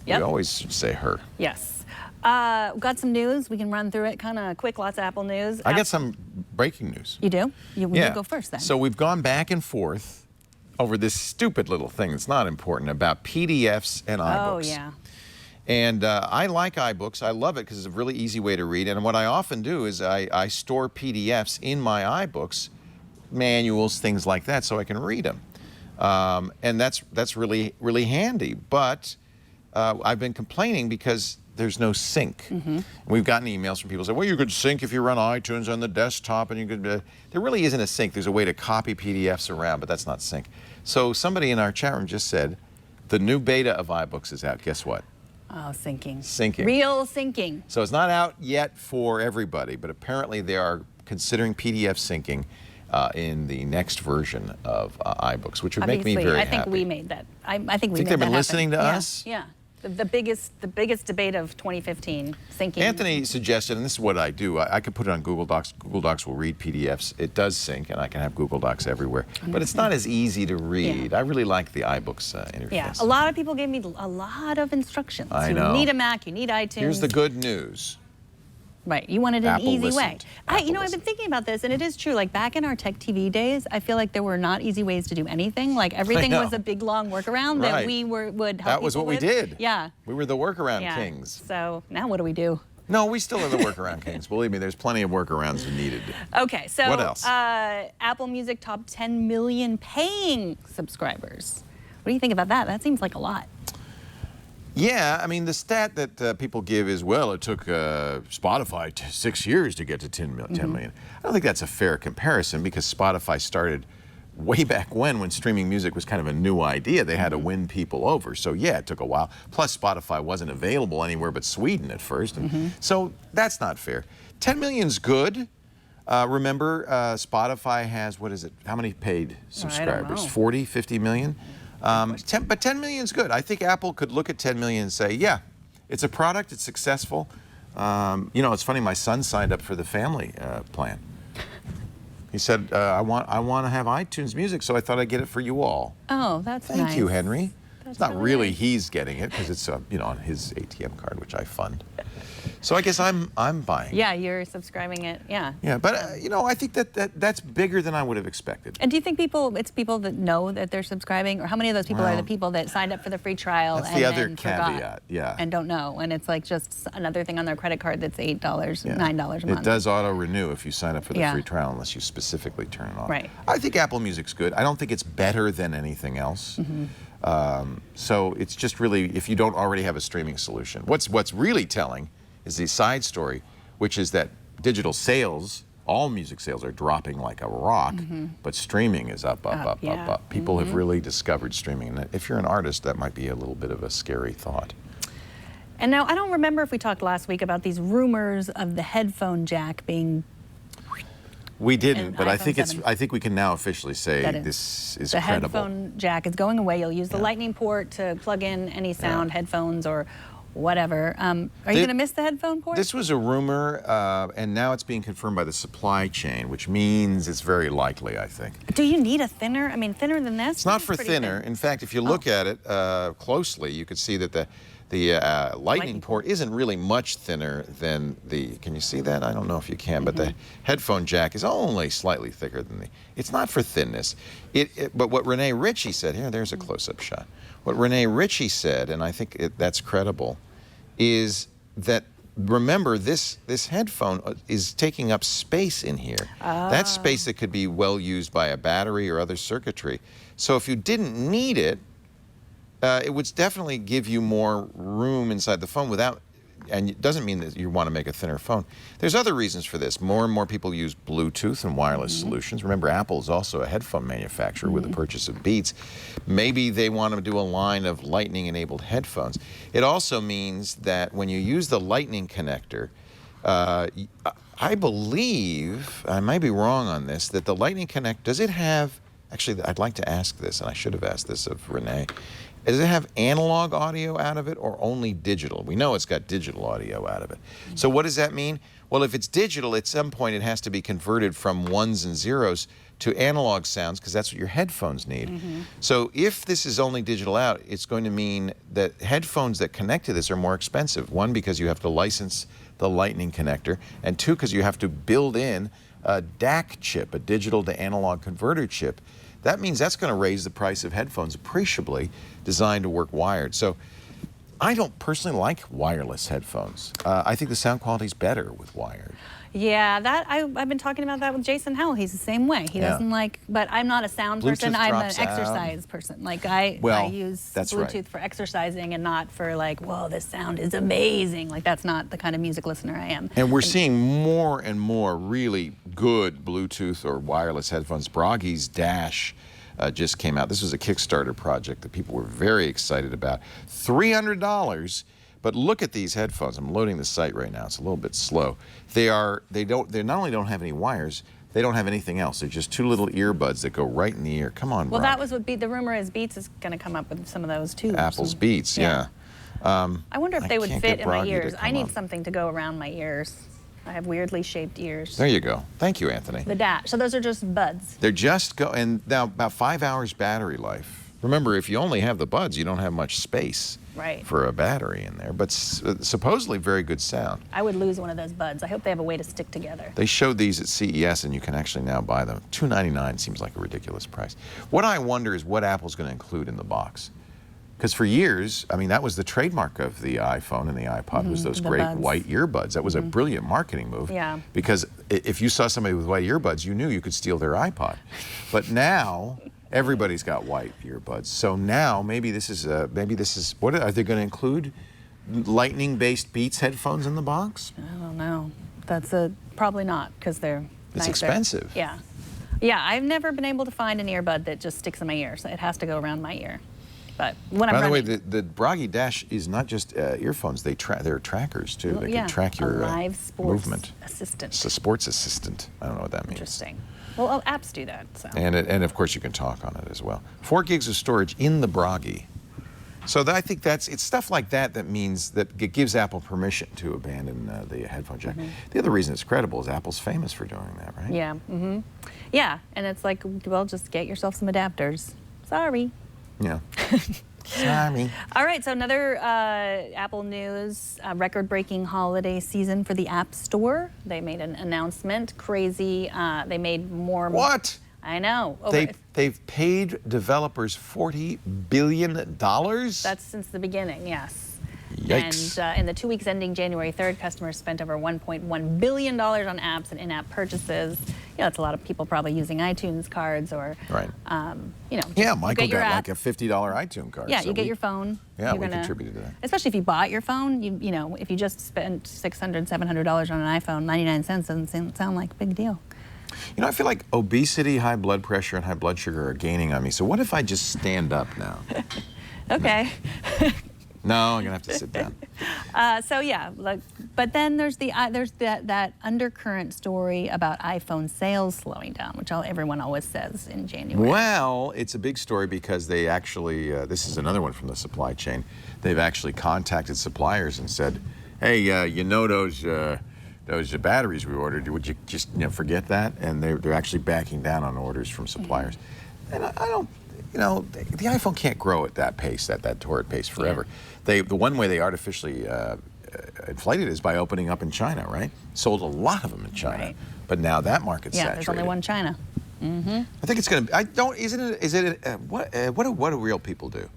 we always say her. Yes. Got some news. We can run through it kind of quick. Lots of Apple news. I got some breaking news. You do? You go first then. So we've gone back and forth over this stupid little thing that's not important about PDFs and iBooks. Oh, yeah. And I like iBooks. I love it because it's a really easy way to read. And what I often do is I store PDFs in my iBooks, manuals, things like that, so I can read them. And that's really, really handy. But I've been complaining because there's no sync. We've gotten emails from people saying, well, you could sync if you run iTunes on the desktop, and you could, there really isn't a sync. There's a way to copy PDFs around, but that's not sync. So somebody in our chat room just said, the new beta of iBooks is out. Guess what? Oh, syncing. Syncing. Real syncing. So it's not out yet for everybody, but apparently they are considering PDF syncing in the next version of iBooks, which would make me very happy. I think we made that. I think we made that Think they've been listening to us? Yeah. The biggest debate of 2015, syncing. Anthony suggested, and this is what I do, I could put it on Google Docs. Google Docs will read PDFs. It does sync, and I can have Google Docs everywhere. But it's not as easy to read. I really like the iBooks interface. Yeah, a lot of people gave me a lot of instructions. I know. You need a Mac, you need iTunes. Here's the good news. Right, you wanted an Apple easy way. listened. I've been thinking about this, and it is true. Like back in our Tech TV days, I feel like there were not easy ways to do anything. Like everything was a big long workaround that we would help. That was what we did. Yeah. We were the workaround kings. So now what do we do? No, we still are the workaround kings. Believe me, there's plenty of workarounds needed. Okay, so what else? Apple Music topped 10 million paying subscribers. What do you think about that? That seems like a lot. Yeah, I mean, the stat that people give is, well, it took Spotify 6 years to get to 10 million. I don't think that's a fair comparison because Spotify started way back when streaming music was kind of a new idea. They had to win people over. So, yeah, it took a while. Plus, Spotify wasn't available anywhere but Sweden at first. And so that's not fair. 10 million's good. Remember, Spotify has, what is it? How many paid subscribers? I don't know. 40, 50 million? But 10 million is good. I think Apple could look at 10 million and say, yeah, it's a product, it's successful. You know, it's funny, my son signed up for the family plan. He said, I want to have iTunes Music, so I thought I'd get it for you all. Oh, that's nice. Thank you, Henry. That's it's not really nice. he's getting it because it's you know, on his ATM card, which I fund. So I guess I'm buying. Yeah, you're subscribing it. Yeah. Yeah, but you know, I think that's bigger than I would have expected. And do you think it's people that know that they're subscribing, or how many of those people are the people that signed up for the free trial That's and the other then caveat, forgot and don't know, and it's like just another thing on their credit card that's $8, $9 a month. It does auto-renew if you sign up for the Yeah. free trial unless you specifically turn it on. Right. I think Apple Music's good. I don't think it's better than anything else. So it's just really, if you don't already have a streaming solution. What's really telling is the side story. which is that digital sales, all music sales are dropping like a rock, but streaming is up. People have really discovered streaming. And if you're an artist, that might be a little bit of a scary thought. And now, I don't remember if we talked last week about these rumors of the headphone jack being... We didn't, but I think 7. I think we can now officially say this is the credible. Headphone jack is going away. You'll use the lightning port to plug in any sound, headphones or whatever. Are you going to miss the headphone port? This was a rumor, and now it's being confirmed by the supply chain, which means it's very likely, I think. Do you need a thinner? I mean, thinner than this? It's not for thinner. In fact, if you look at it closely, you could see that the lightning port isn't really much thinner than the, can you see that? I don't know if you can, but the headphone jack is only slightly thicker than the, it's not for thinness. But what Renee Ritchie said, there's a close-up shot. What Renee Ritchie said, and I think that's credible, is that, remember, this headphone is taking up space in here. That's space that could be well used by a battery or other circuitry. So if you didn't need it, it would definitely give you more room inside the phone without, and it doesn't mean that you want to make a thinner phone. There's other reasons for this. More and more people use Bluetooth and wireless solutions. Remember, Apple is also a headphone manufacturer with the purchase of Beats. Maybe they want to do a line of Lightning-enabled headphones. It also means that when you use the Lightning connector, I believe, I might be wrong on this, that the Lightning connector, does it have, actually, I'd like to ask this, and I should have asked this of Renee. Does it have analog audio out of it or only digital? We know it's got digital audio out of it. So what does that mean? Well, if it's digital, at some point it has to be converted from ones and zeros to analog sounds, because that's what your headphones need. So if this is only digital out, it's going to mean that headphones that connect to this are more expensive. One, because you have to license the Lightning connector, and two, because you have to build in a DAC chip, a digital to analog converter chip. That means that's going to raise the price of headphones appreciably, designed to work wired. So I don't personally like wireless headphones. I think the sound quality is better with wired. Yeah, I've been talking about that with Jason Howell. He's the same way. He doesn't like, but I'm not a sound person. I'm an exercise person. Like I use Bluetooth for exercising and not for like, whoa, this sound is amazing. Like that's not the kind of music listener I am. And we're seeing more and more really good Bluetooth or wireless headphones. Broggy's Dash just came out. This was a Kickstarter project that people were very excited about. $300. But look at these headphones. I'm loading the site right now. It's a little bit slow. They not only don't have any wires, they don't have anything else. They're just two little earbuds that go right in the ear. Come on, well, Brock. that was what the rumor is. Beats is going to come up with some of those too. Apple's Beats, yeah. I wonder if they would fit in my ears. I need up. something to go around my ears. I have weirdly shaped ears. There you go. Thank you, Anthony. The Dash. So those are just buds. They're just and now about 5 hours battery life. Remember, if you only have the buds, you don't have much space for a battery in there. But supposedly very good sound. I would lose one of those buds. I hope they have a way to stick together. They showed these at CES, and you can actually now buy them. $299 seems like a ridiculous price. What I wonder is what Apple's going to include in the box. Because for years, I mean, that was the trademark of the iPhone and the iPod, was those great white earbuds. That was a brilliant marketing move. Yeah. Because if you saw somebody with white earbuds, you knew you could steal their iPod. But now, everybody's got white earbuds. So now, maybe this is, what are they going to include? Lightning-based Beats headphones in the box? I don't know. That's probably not, because they're It's nicer. expensive. Yeah. Yeah, I've never been able to find an earbud that just sticks in my ear, so it has to go around my ear. But when I'm By the way, running, the Broggy Dash is not just earphones. They're trackers, too. They can track your live sports movement. assistant. It's a sports assistant. I don't know what that means. Interesting. Well, apps do that. So. And of course, you can talk on it as well. 4 gigs of storage in the Broggy. So I think it's stuff like that that means that it gives Apple permission to abandon the headphone jack. The other reason it's credible is Apple's famous for doing that, right? Yeah. Yeah, and it's like, well, just get yourself some adapters. Sorry. Yeah. Sorry. All right, so another Apple News, record-breaking holiday season for the App Store. They made an announcement. Crazy. They made more. What? I know. They've paid developers $40 billion? That's since the beginning, yes. Yikes. And in the 2 weeks ending January 3rd, customers spent over $1.1 billion on apps and in-app purchases. You know, it's a lot of people probably using iTunes cards or, Right. you know. Yeah, you Michael get your got app. like a $50 iTunes card. Yeah, so you get we- your phone. Yeah, you're we gonna, contributed to that. Especially if you bought your phone, you know, if you just spent $600, $700 on an iPhone, 99 cents doesn't sound like a big deal. You know, I feel like obesity, high blood pressure, and high blood sugar are gaining on me. So what if I just stand up now? Okay. No, I'm gonna have to sit down. So yeah, like, but then there's that undercurrent story about iPhone sales slowing down, which everyone always says in January. Well, it's a big story because they actually, this is another one from the supply chain. They've actually contacted suppliers and said, hey, you know those batteries we ordered, would you just forget that? And they're actually backing down on orders from suppliers. And I don't, the iPhone can't grow at that pace, at that torrid pace forever. The one way they artificially inflated is by opening up in China, right? Sold a lot of them in China, Right. but now that market's Yeah, saturated. there's only one China. I think it's going to. What do real people do?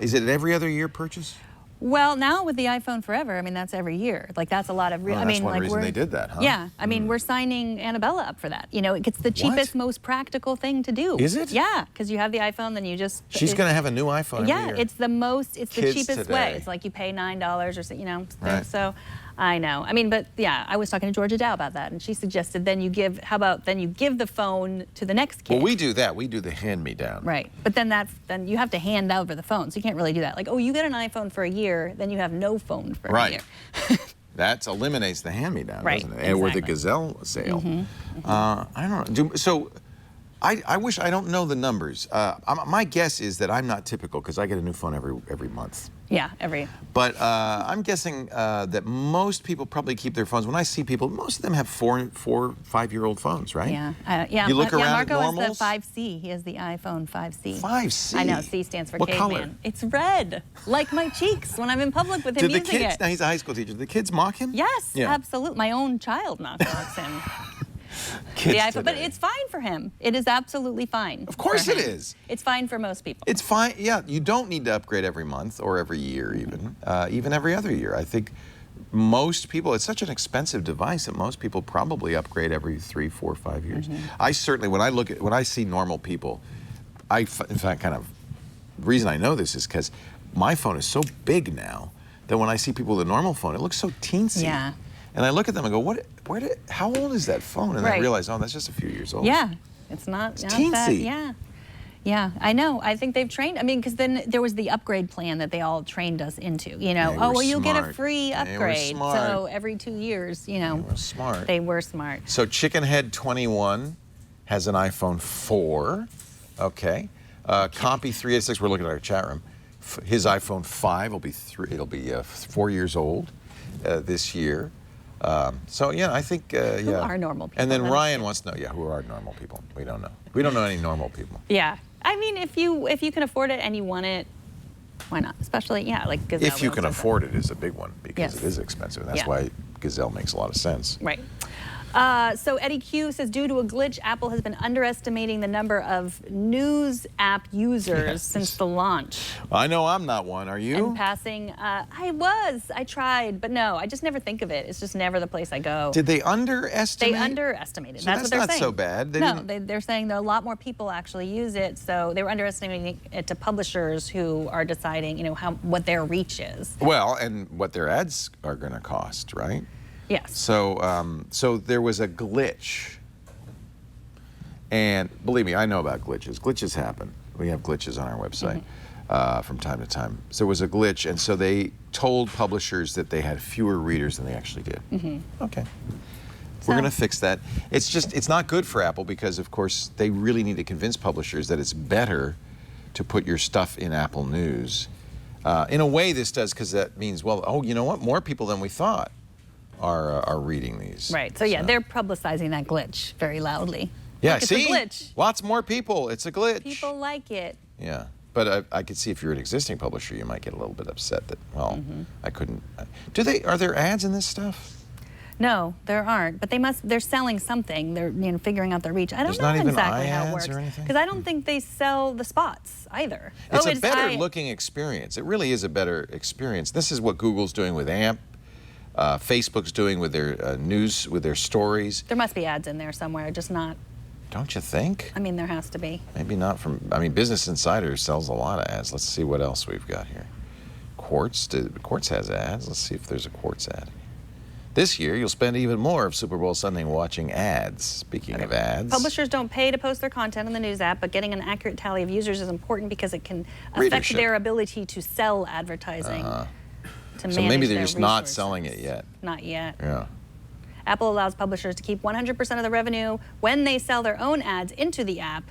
Is it an every other year purchase? Well, now with the iPhone Forever, I mean, that's every year. Like, that's a lot of real. Oh, I that's mean, one like reason they did that, huh? Yeah, I mean, we're signing Annabella up for that. You know, it's the cheapest, most practical thing to do. Is it? Yeah, because you have the iPhone, then you just. She's going to have a new iPhone every year. It's the most. It's the Kids cheapest today. way. It's like you pay $9 or so, Right. So, I know. I mean, but yeah, I was talking to Georgia Dow about that, and she suggested then you give. How about then you give the phone to the next kid? Well, we do that. We do the hand-me-down. Right, but then then you have to hand over the phone, so you can't really do that. Like, oh, you get an iPhone for a year, then you have no phone for a year. That eliminates the hand-me-down, Right, doesn't it? Or the exactly. Gazelle sale. I don't know. So, I wish I don't know the numbers. My guess is that I'm not typical because I get a new phone every month. Yeah, But I'm guessing that most people probably keep their phones. When I see people, most of them have 5-year-old phones, right? Yeah, yeah. You look around Marco at has normals? the 5C. He has the iPhone 5C. 5C? I know, C stands for What caveman. color? It's red, like my cheeks when I'm in public with him Did the using kids, it. now he's a high school teacher, did the kids mock him? Yes, Yeah. absolutely. My own child knocks him. Kids The iPhone, but today. it's fine for him. It is absolutely fine. Of course for it him. is. It's fine for most people. It's fine. Yeah, you don't need to upgrade every month or every year even every other year. I think most people, it's such an expensive device that most people probably upgrade every 3, 4, 5 years. I certainly, when I see normal people, in fact, the reason I know this is because my phone is so big now that when I see people with a normal phone, it looks so teensy. Yeah. And I look at them and go, how old is that phone? And I Right. realize, oh, that's just a few years old. Yeah, it's not that. teensy. Yeah. Yeah, I know. I think they've trained. I mean, because then there was the upgrade plan that they all trained us into. They Oh, were well, you'll get a smart. free They were upgrade. smart. So every 2 years, They were smart. They were smart. So Chickenhead21 has an iPhone 4. Okay. Compy386, we're looking at our chat room. His iPhone 5 will be 4 years old this year. So yeah, I think Who are normal people? And then That's Ryan wants to know, who are normal people? We don't know. We don't know any normal people. Yeah. I mean, if you can afford it and you want it, why not? Especially, like Gazelle. If you wheels can and stuff. afford it is a big one because Yes. it is expensive. That's Yeah. why Gazelle makes a lot of sense. Right. So Eddie Q says, due to a glitch, Apple has been underestimating the number of news app users since the launch. I know I'm not one. Are you? And passing, I tried, but no, I just never think of it. It's just never the place I go. Did they underestimate? They underestimated. So that's what they're not saying. so bad. They're saying that a lot more people actually use it, so they were underestimating it to publishers who are deciding, what their reach is. Well, and what their ads are going to cost, right? Yes. So there was a glitch, and believe me, I know about glitches. Glitches happen. We have glitches on our website from time to time. So there was a glitch, and so they told publishers that they had fewer readers than they actually did. Okay. We're going to fix that. It's not good for Apple because, of course, they really need to convince publishers that it's better to put your stuff in Apple News. In a way, this does, because that means, well, oh, you know what? More people than we thought are reading these. Right. So yeah, they're publicizing that glitch very loudly. Yeah, Look, see? it's a glitch. Lots more people. It's a glitch. People like it. Yeah. But I could see if you're an existing publisher, you might get a little bit upset that, well, I couldn't. Are there ads in this stuff? No, there aren't. But they're selling something. They're figuring out their reach. I don't There's know not even exactly how it iAds works. or anything? Because I don't think they sell the spots either. It's a better looking experience. It really is a better experience. This is what Google's doing with AMP. Facebook's doing with their news, with their stories. There must be ads in there somewhere, just not. Don't you think? I mean, there has to be. Maybe not from, I mean, Business Insider sells a lot of ads. Let's see what else we've got here. Quartz has ads. Let's see if there's a Quartz ad. This year, you'll spend even more of Super Bowl Sunday watching ads. Speaking of ads. Publishers don't pay to post their content in the news app, but getting an accurate tally of users is important because it can affect their ability to sell advertising. So maybe they're just not selling it yet. Not yet. Yeah. Apple allows publishers to keep 100% of the revenue when they sell their own ads into the app.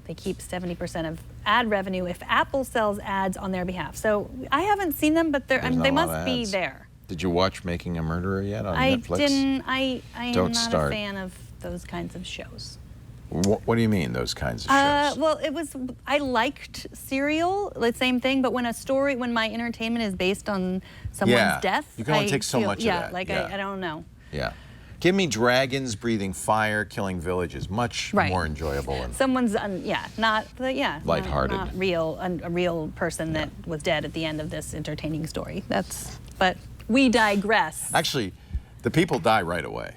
They keep 70% of ad revenue if Apple sells ads on their behalf. So I haven't seen them, but they must be there. Did you watch Making a Murderer yet on Netflix? I didn't. I am not a fan of those kinds of shows. What do you mean, those kinds of shows? Well, I liked Serial, the same thing, but when my entertainment is based on someone's death, you can only take so much of that. I don't know. Yeah. Give me dragons breathing fire, killing villages. Much more enjoyable. And someone's, lighthearted. Not a real person that was dead at the end of this entertaining story. But we digress. Actually, the people die right away.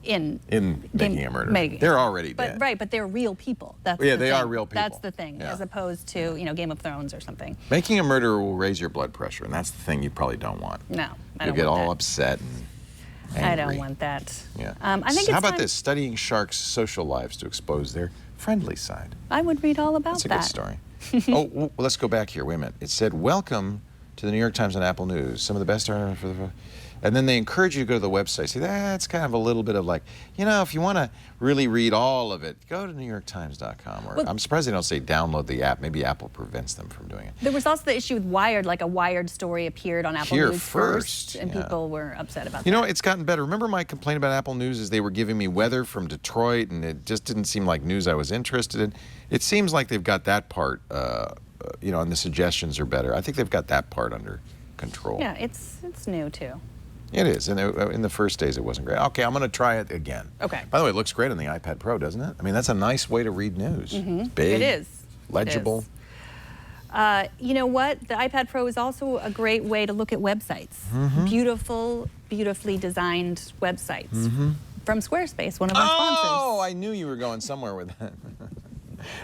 In Making a Murderer. They're already dead. But they're real people. They are real people. That's the thing, as opposed to, Game of Thrones or something. Making a Murderer will raise your blood pressure, and that's the thing you probably don't want. No, I don't want that. You'll get all upset and angry. I don't want that. Yeah. I think How about this? Studying sharks' social lives to expose their friendly side. I would read all about that. That's a good story. Well, let's go back here. Wait a minute. It said, welcome to the New York Times and Apple News. Some of the best are for the... And then they encourage you to go to the website. See, that's kind of a little bit of like, if you want to really read all of it, go to NewYorkTimes.com. Or I'm surprised they don't say download the app. Maybe Apple prevents them from doing it. There was also the issue with Wired, like a Wired story appeared on Apple News first, and people were upset about that. It's gotten better. Remember my complaint about Apple News is they were giving me weather from Detroit, and it just didn't seem like news I was interested in. It seems like they've got that part, and the suggestions are better. I think they've got that part under control. Yeah, it's new too. It is, and in the first days it wasn't great. Okay, I'm going to try it again. Okay. By the way, it looks great on the iPad Pro, doesn't it? I mean, that's a nice way to read news. It's big. It is. Legible. You know what? The iPad Pro is also a great way to look at websites. Beautifully designed websites. From Squarespace, one of our sponsors. Oh, I knew you were going somewhere with that.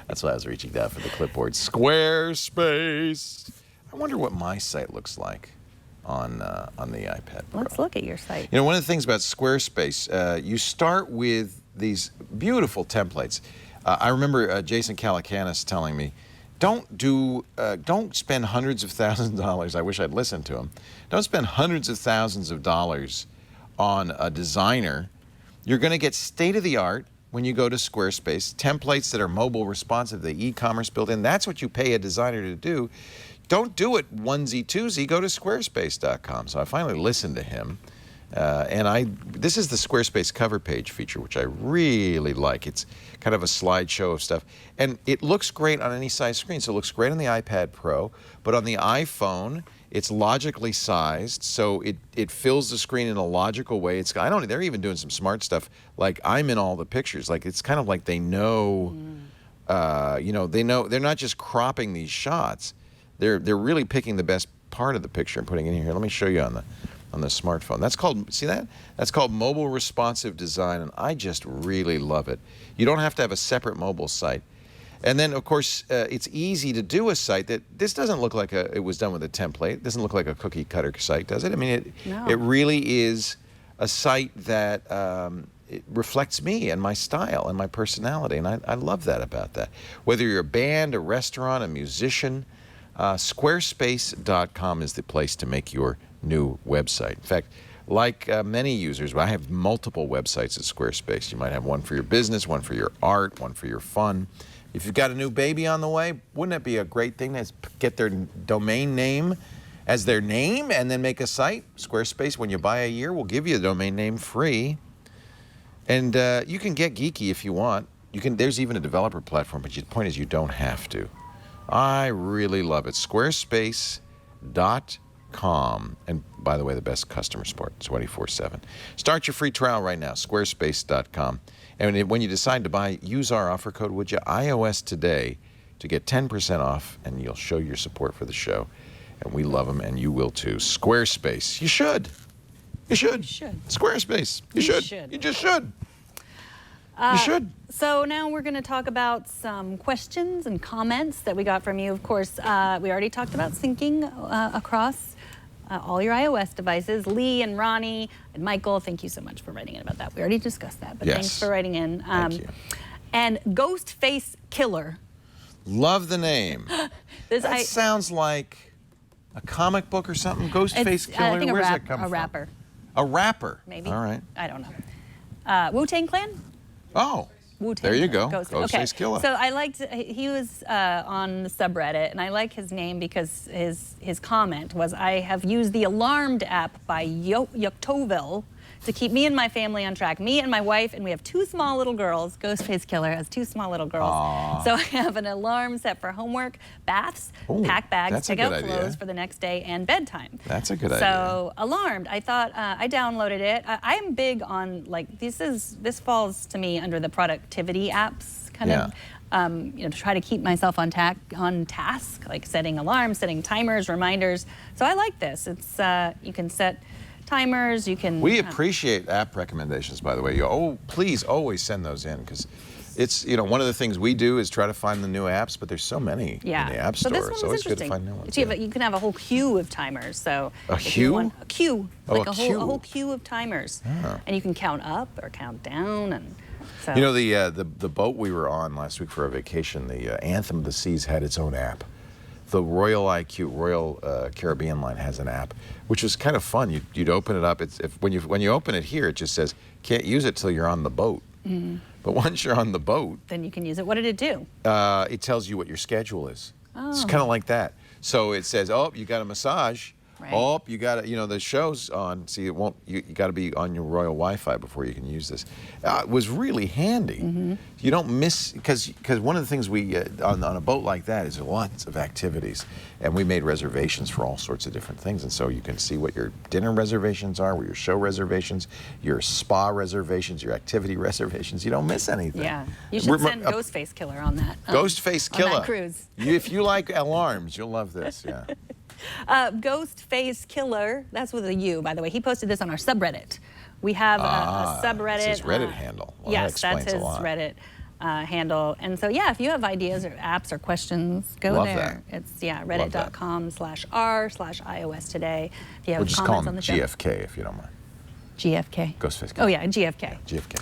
That's why I was reaching down for the clipboard. Squarespace. I wonder what my site looks like on the iPad Pro. Let's look at your site. One of the things about Squarespace, you start with these beautiful templates. I remember Jason Calacanis telling me, don't spend hundreds of thousands of dollars. I wish I'd listened to him. Don't spend hundreds of thousands of dollars on a designer. You're going to get state-of-the-art when you go to Squarespace, templates that are mobile responsive, the e-commerce built in. That's what you pay a designer to do. Don't do it onesie-twosie. Go to squarespace.com. So I finally listened to him. This is the Squarespace cover page feature, which I really like. It's kind of a slideshow of stuff. And it looks great on any size screen. So it looks great on the iPad Pro, but on the iPhone, it's logically sized, so it fills the screen in a logical way. They're even doing some smart stuff, like I'm in all the pictures. Like it's kind of like they know, they know they're not just cropping these shots. They're really picking the best part of the picture and putting it in here. Let me show you on the smartphone. That's called, see that? That's called mobile responsive design, and I just really love it. You don't have to have a separate mobile site. And then, of course, it's easy to do a site this doesn't look like it was done with a template. It doesn't look like a cookie cutter site, does it? I mean, it really is a site that it reflects me and my style and my personality, and I love that about that. Whether you're a band, a restaurant, a musician, Squarespace.com is the place to make your new website. In fact, like many users, I have multiple websites at Squarespace. You might have one for your business, one for your art, one for your fun. If you've got a new baby on the way, wouldn't it be a great thing to get their domain name as their name and then make a site? Squarespace, when you buy a year, will give you the domain name free. And you can get geeky if you want. There's even a developer platform, but the point is you don't have to. I really love it. Squarespace.com. Squarespace.com. And by the way, the best customer support, 24/7. Start your free trial right now, Squarespace.com. And when you decide to buy, use our offer code, would you, iOS today, to get 10% off, and you'll show your support for the show. And we love them, and you will too. Squarespace. You should. You should. You should. Squarespace. You should. You just should. You should. So now we're going to talk about some questions and comments that we got from you. Of course, we already talked about syncing across all your iOS devices. Lee and Ronnie and Michael, thank you so much for writing in about that. We already discussed that, but Yes. thanks for writing in. Thank you. And Ghostface Killer. Love the name. That sounds like a comic book or something. Ghostface Killer. I think Where's that come a from? rapper. A rapper. Maybe. All right. I don't know. Wu-Tang Clan? Oh. Wu-Tang There you Clan. go. Ghostface Killer. So I liked, he was on the subreddit, and I like his name because his comment was, I have used the Alarmed app by Yoctoville to keep me and my family on track. Me and my wife, and we have 2 small little girls. Ghostface Killer has 2 small little girls. Aww. So I have an alarm set for homework, baths, Ooh, this bags, that's a pick out good idea. clothes for the next day, and bedtime. That's a good idea. So Alarmed, I thought, I downloaded it. I'm big on, like, this falls to me under the productivity apps kind of. To try to keep myself on task, like setting alarms, setting timers, reminders. So I like this. It's you can set timers, you can. We appreciate app recommendations, by the way. Please always send those in, because it's, one of the things we do is try to find the new apps, but there's so many in the App Store. So this one it's was always good to interesting. find new ones. You can have a whole queue of timers. So A queue? A queue. Oh, like a a queue. whole queue of timers. Ah. And you can count up or count down, and so. The boat we were on last week for our vacation, the Anthem of the Seas had its own app. The Royal Caribbean line has an app, which is kind of fun. You'd open it up. When you open it here, it just says can't use it till you're on the boat. Mm-hmm. But once you're on the boat, then you can use it. What did it do? It tells you what your schedule is. Oh. It's kind of like that. So it says, oh, you got a massage. Right. Oh, you got to, the show's on. See, it won't. You got to be on your Royal Wi-Fi before you can use this. It was really handy. Mm-hmm. You don't miss, because one of the things we on a boat like that is lots of activities, and we made reservations for all sorts of different things, and so you can see what your dinner reservations are, what your show reservations, your spa reservations, your activity reservations. You don't miss anything. Yeah, you should send Ghostface Killer on that. Ghostface Killer on that cruise. If you like alarms, you'll love this. Yeah. Ghostface Killer, that's with a U, by the way. He posted this on our subreddit. We have a subreddit. It's his Reddit handle. Well, yes, that that's his Reddit handle. And so, yeah, if you have ideas or apps or questions, go Love there. that. It's, reddit.com/r/iOS today. If you have We'll just comments call him on the show. GFK if you don't mind. GFK. Ghostface Killer. Oh, yeah, GFK. GFK.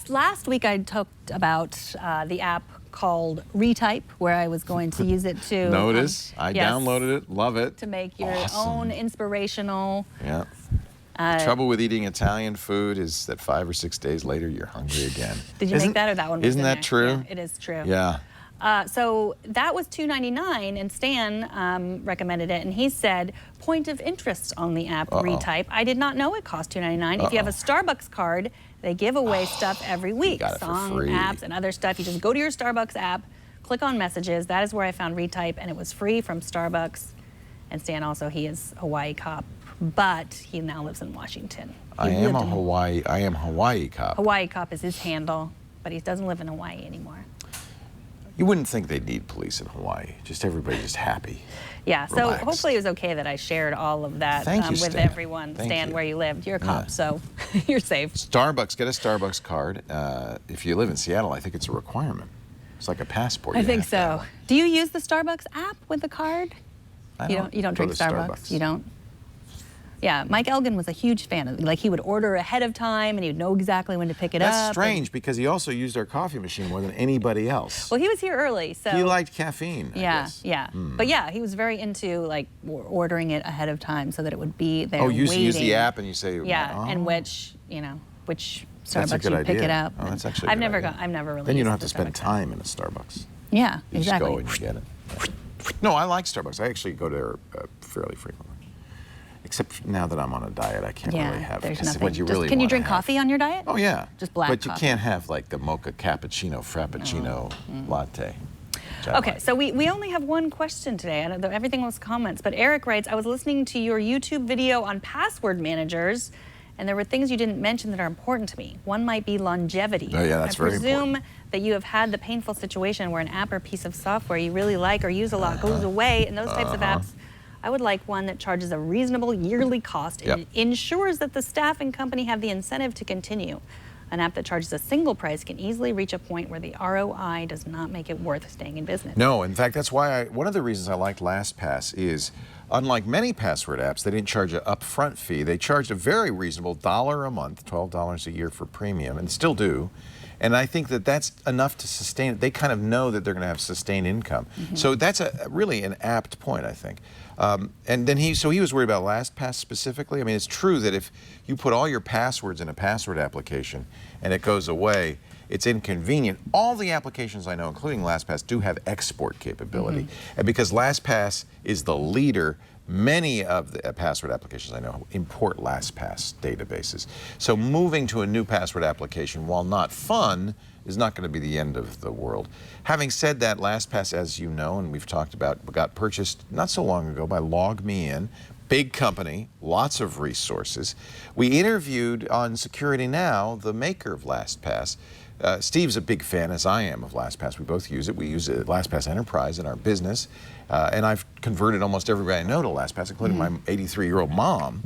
Last week I talked about the app called Retype, where I was going to use it to Notice, I yes, downloaded it, love it. to make your Awesome. own inspirational. Yeah. The trouble with eating Italian food is that 5 or 6 days later you're hungry again. Did you make that, or that one was Isn't in that there? true? Yeah, it is true. Yeah. So that was $2.99, and Stan recommended it, and he said, point of interest on the app, Retype. I did not know it cost $2.99. If you have a Starbucks card, they give away stuff every week. got it for Song, free. apps, and other stuff. You just go to your Starbucks app, click on messages. That is where I found Retype, and it was free from Starbucks. And Stan also, he is a Hawaii cop, but he now lives in Washington. I am Hawaii cop. Hawaii cop is his handle, but he doesn't live in Hawaii anymore. You wouldn't think they'd need police in Hawaii. Just everybody just happy. Yeah, so Relaxed. hopefully it was okay that I shared all of that Thank you, with Stan. everyone. Thank Stan, you. where you lived. You're a cop, Yeah. so you're safe. Starbucks, get a Starbucks card. If you live in Seattle, I think it's a requirement. It's like a passport. I you think have to have so. it. Do you use the Starbucks app with the card? You don't go drink to Starbucks. You don't? Yeah, Mike Elgin was a huge fan of it. Like, he would order ahead of time, and he would know exactly when to pick it up. That's strange, because he also used our coffee machine more than anybody else. Well, he was here early, so. He liked caffeine, I Yeah, guess. yeah. But yeah, he was very into, like, ordering it ahead of time so that it would be there You waiting. use the app and you say, Yeah, oh. and which That's a Starbucks good you pick idea. it up. Oh, that's actually a I've good never idea. I've never really Then you used don't have the to spend Starbucks app. time in a Starbucks. Yeah, You exactly. just go and you get it. No, I like Starbucks. I actually go there fairly frequently. Except now that I'm on a diet, I can't really have. there's because nothing. what you really Can you wanna drink have- coffee on your diet? Oh yeah. Just black But you coffee. can't have like the mocha cappuccino, frappuccino latte. Okay, so we only have one question today. Everything was comments, but Eric writes, I was listening to your YouTube video on password managers, and there were things you didn't mention that are important to me. One might be longevity. Oh yeah, that's very important. I presume that you have had the painful situation where an app or piece of software you really like or use a lot goes away, and those types of apps, I would like one that charges a reasonable yearly cost and ensures that the staff and company have the incentive to continue. An app that charges a single price can easily reach a point where the ROI does not make it worth staying in business. No, in fact, that's why one of the reasons I liked LastPass is, unlike many password apps, they didn't charge an upfront fee. They charged a very reasonable $1 a month, $12 a year for premium, and still do. And I think that that's enough to sustain it. They kind of know that they're going to have sustained income. So that's really an apt point, I think. And then he was worried about LastPass specifically. I mean, it's true that if you put all your passwords in a password application and it goes away, it's inconvenient. All the applications I know, including LastPass, do have export capability. And because LastPass is the leader, many of the password applications I know import LastPass databases. So moving to a new password application, while not fun, is not going to be the end of the world. Having said that, LastPass, as you know, and we've talked about, got purchased not so long ago by LogMeIn, big company, lots of resources. We interviewed on Security Now the maker of LastPass. Steve's a big fan, as I am, of LastPass. We both use it. We use it, LastPass Enterprise, in our business. And I've converted almost everybody I know to LastPass, including my 83-year-old mom.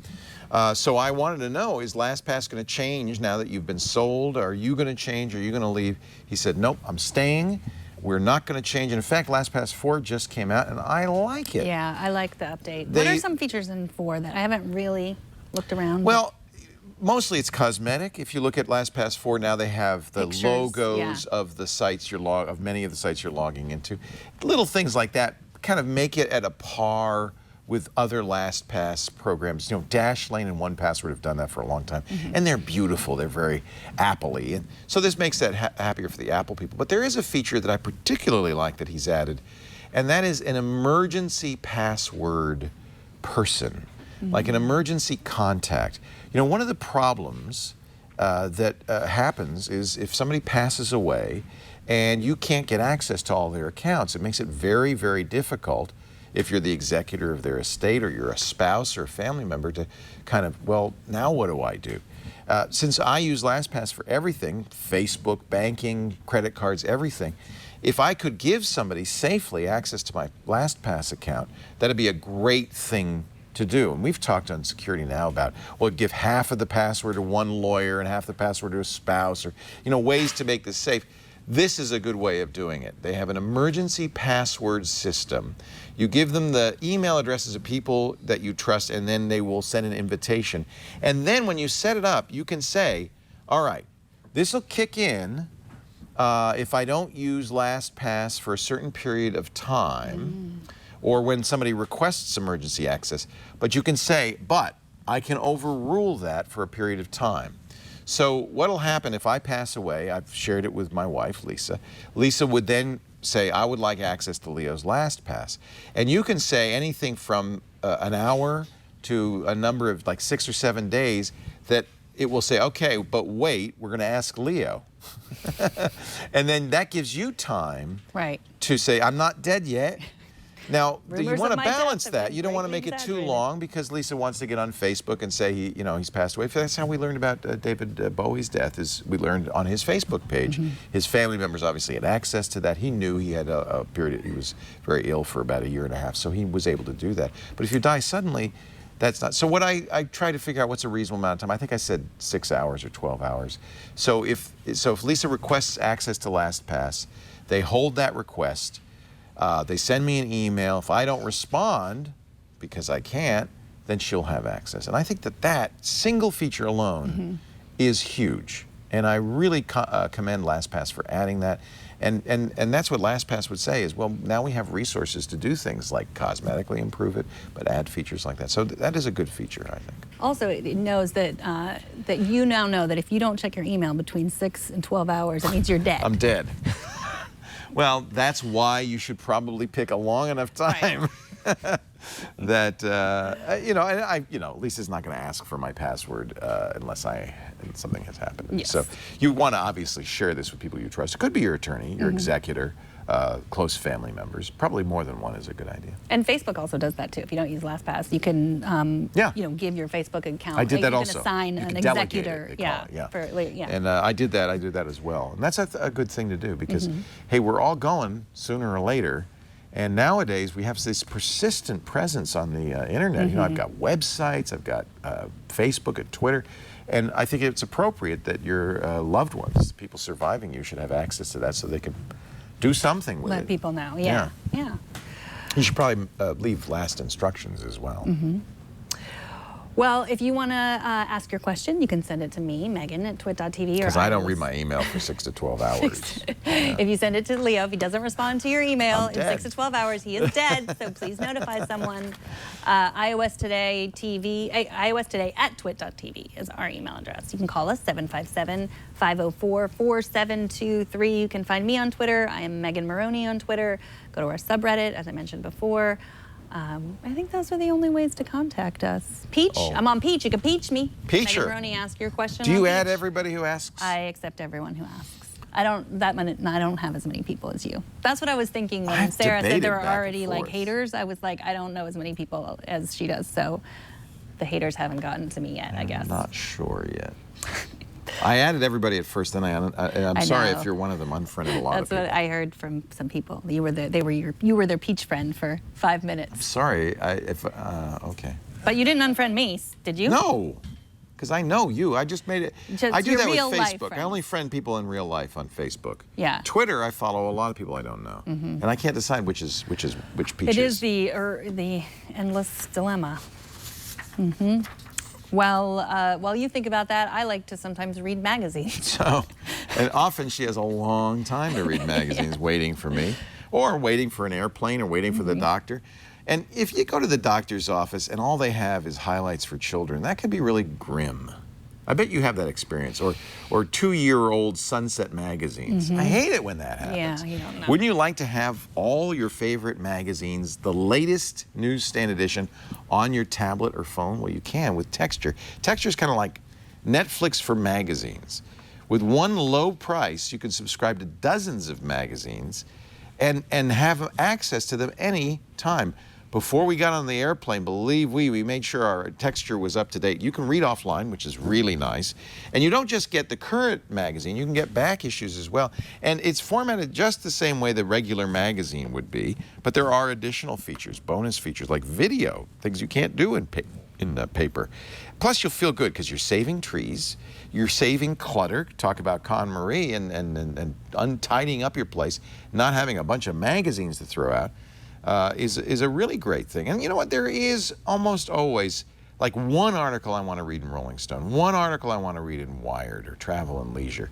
So I wanted to know, is LastPass going to change now that you've been sold? Are you going to change? Are you going to leave? He said, nope, I'm staying. We're not going to change. And in fact, LastPass 4 just came out, and I like it. Yeah, I like the update. What are some features in 4 that I haven't really looked around? Well, mostly it's cosmetic. If you look at LastPass 4 now, they have the pictures, logos of the sites of many of the sites you're logging into. Little things like that kind of make it at a par with other LastPass programs. You know, Dashlane and 1Password have done that for a long time, and they're beautiful. They're very Apple-y, and so this makes that happier for the Apple people. But there is a feature that I particularly like that he's added, and that is an emergency password person, like an emergency contact. You know, one of the problems that happens is if somebody passes away and you can't get access to all their accounts, it makes it very, very difficult if you're the executor of their estate or you're a spouse or a family member to kind of, well, now what do I do? Since I use LastPass for everything, Facebook, banking, credit cards, everything, if I could give somebody safely access to my LastPass account, that'd be a great thing to do. And we've talked on Security Now about, well, give half of the password to one lawyer and half the password to a spouse, or, you know, ways to make this safe. This is a good way of doing it. They have an emergency password system. You give them the email addresses of people that you trust, and then they will send an invitation. And then when you set it up, you can say, all right, this will kick in if I don't use LastPass for a certain period of time, or when somebody requests emergency access. But you can say, but I can overrule that for a period of time. So what'll happen if I pass away, I've shared it with my wife, Lisa. Lisa would then say, I would like access to Leo's LastPass. And you can say anything from an hour to a number of like 6 or 7 days that it will say, okay, but wait, we're going to ask Leo. And then that gives you time to say, I'm not dead yet. Now, you want to balance that. You don't want to make it too long because Lisa wants to get on Facebook and say he's passed away. That's how we learned about David Bowie's death. Is we learned on his Facebook page. His family members obviously had access to that. He knew he had a period. He was very ill for about 1.5 years, so he was able to do that. But if you die suddenly, that's not. So what I try to figure out what's a reasonable amount of time. I think I said 6 hours or 12 hours. So if Lisa requests access to LastPass, they hold that request. They send me an email. If I don't respond, because I can't, then she'll have access. And I think that single feature alone is huge. And I really commend LastPass for adding that. And that's what LastPass would say is, well, now we have resources to do things like cosmetically improve it, but add features like that. So that is a good feature, I think. Also, it knows that that you now know that if you don't check your email between 6 and 12 hours, it means you're dead. I'm dead. Well, that's why you should probably pick a long enough time that Lisa's not going to ask for my password unless something has happened. Yes. So you want to obviously share this with people you trust. It could be your attorney, your executor, close family members. Probably more than one is a good idea. And Facebook also does that too. If you don't use LastPass, you can give your Facebook account. I did that you also. You can assign an executor. And I did that. I did that as well. And that's a good thing to do because, hey, we're all going sooner or later. And nowadays we have this persistent presence on the internet. You know, I've got websites, I've got Facebook and Twitter, and I think it's appropriate that your loved ones, people surviving you, should have access to that so they can do something with it. Let people know. Yeah. You should probably leave last instructions as well. Well, if you want to ask your question, you can send it to me, Megan, at twit.tv. Because I don't read my email for 6 to 12 hours. If you send it to Leo, if he doesn't respond to your email in 6 dead. to 12 hours, he is dead. So please notify someone. iOS Today TV, iOS Today at twit.tv is our email address. You can call us 757-504-4723. You can find me on Twitter. I am Megan Maroney on Twitter. Go to our subreddit, as I mentioned before. I think those are the only ways to contact us. Peach, I'm on Peach. You can peach me. Peacher. Megan Maroney, ask your question. Do you on add Peach. everybody who asks? I accept everyone who asks. I don't have as many people as you. That's what I was thinking when Sarah said there were already like haters. I was like, I don't know as many people as she does. So the haters haven't gotten to me yet, I guess. I'm not sure yet. I added everybody at first, then I'm sorry if you're one of them. Unfriended a lot of people. That's what I heard from some people. You were their peach friend for 5 minutes. I'm sorry. Okay. But you didn't unfriend me, did you? No, because I know you. I just made it. Just I do your that with real life Facebook. I friends. only friend people in real life on Facebook. Yeah. Twitter, I follow a lot of people I don't know, and I can't decide which peach It is the endless dilemma. Well, while you think about that, I like to sometimes read magazines. So, and often she has a long time to read magazines waiting for me, or waiting for an airplane, or waiting for the doctor. And if you go to the doctor's office and all they have is highlights for children, that can be really grim. I bet you have that experience. Or 2-year-old Sunset magazines. I hate it when that happens. Yeah, you don't know. Wouldn't you like to have all your favorite magazines, the latest newsstand edition, on your tablet or phone? Well, you can with Texture. Texture is kind of like Netflix for magazines. With one low price, you can subscribe to dozens of magazines and have access to them any time. Before we got on the airplane, believe we made sure our Texture was up to date. You can read offline, which is really nice. And you don't just get the current magazine, you can get back issues as well. And it's formatted just the same way the regular magazine would be, but there are additional features, bonus features like video, things you can't do in paper. Plus, you'll feel good because you're saving trees, you're saving clutter. Talk about Con Marie and untidying up your place, not having a bunch of magazines to throw out. Is a really great thing. And you know what? There is almost always like one article I want to read in Rolling Stone, one article I want to read in Wired or Travel and Leisure.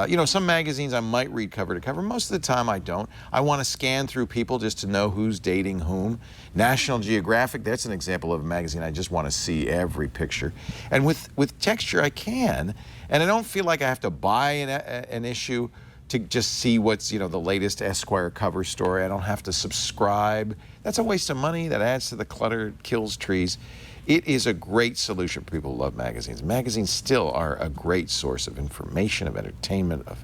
You know, some magazines I might read cover to cover. Most of the time I don't. I want to scan through people just to know who's dating whom. National Geographic, that's an example of a magazine I just want to see every picture. And with Texture I can, and I don't feel like I have to buy an issue to just see what's, you know, the latest Esquire cover story. I don't have to subscribe. That's a waste of money. That adds to the clutter, kills trees. It is a great solution for people who love magazines. Magazines still are a great source of information, of entertainment, of,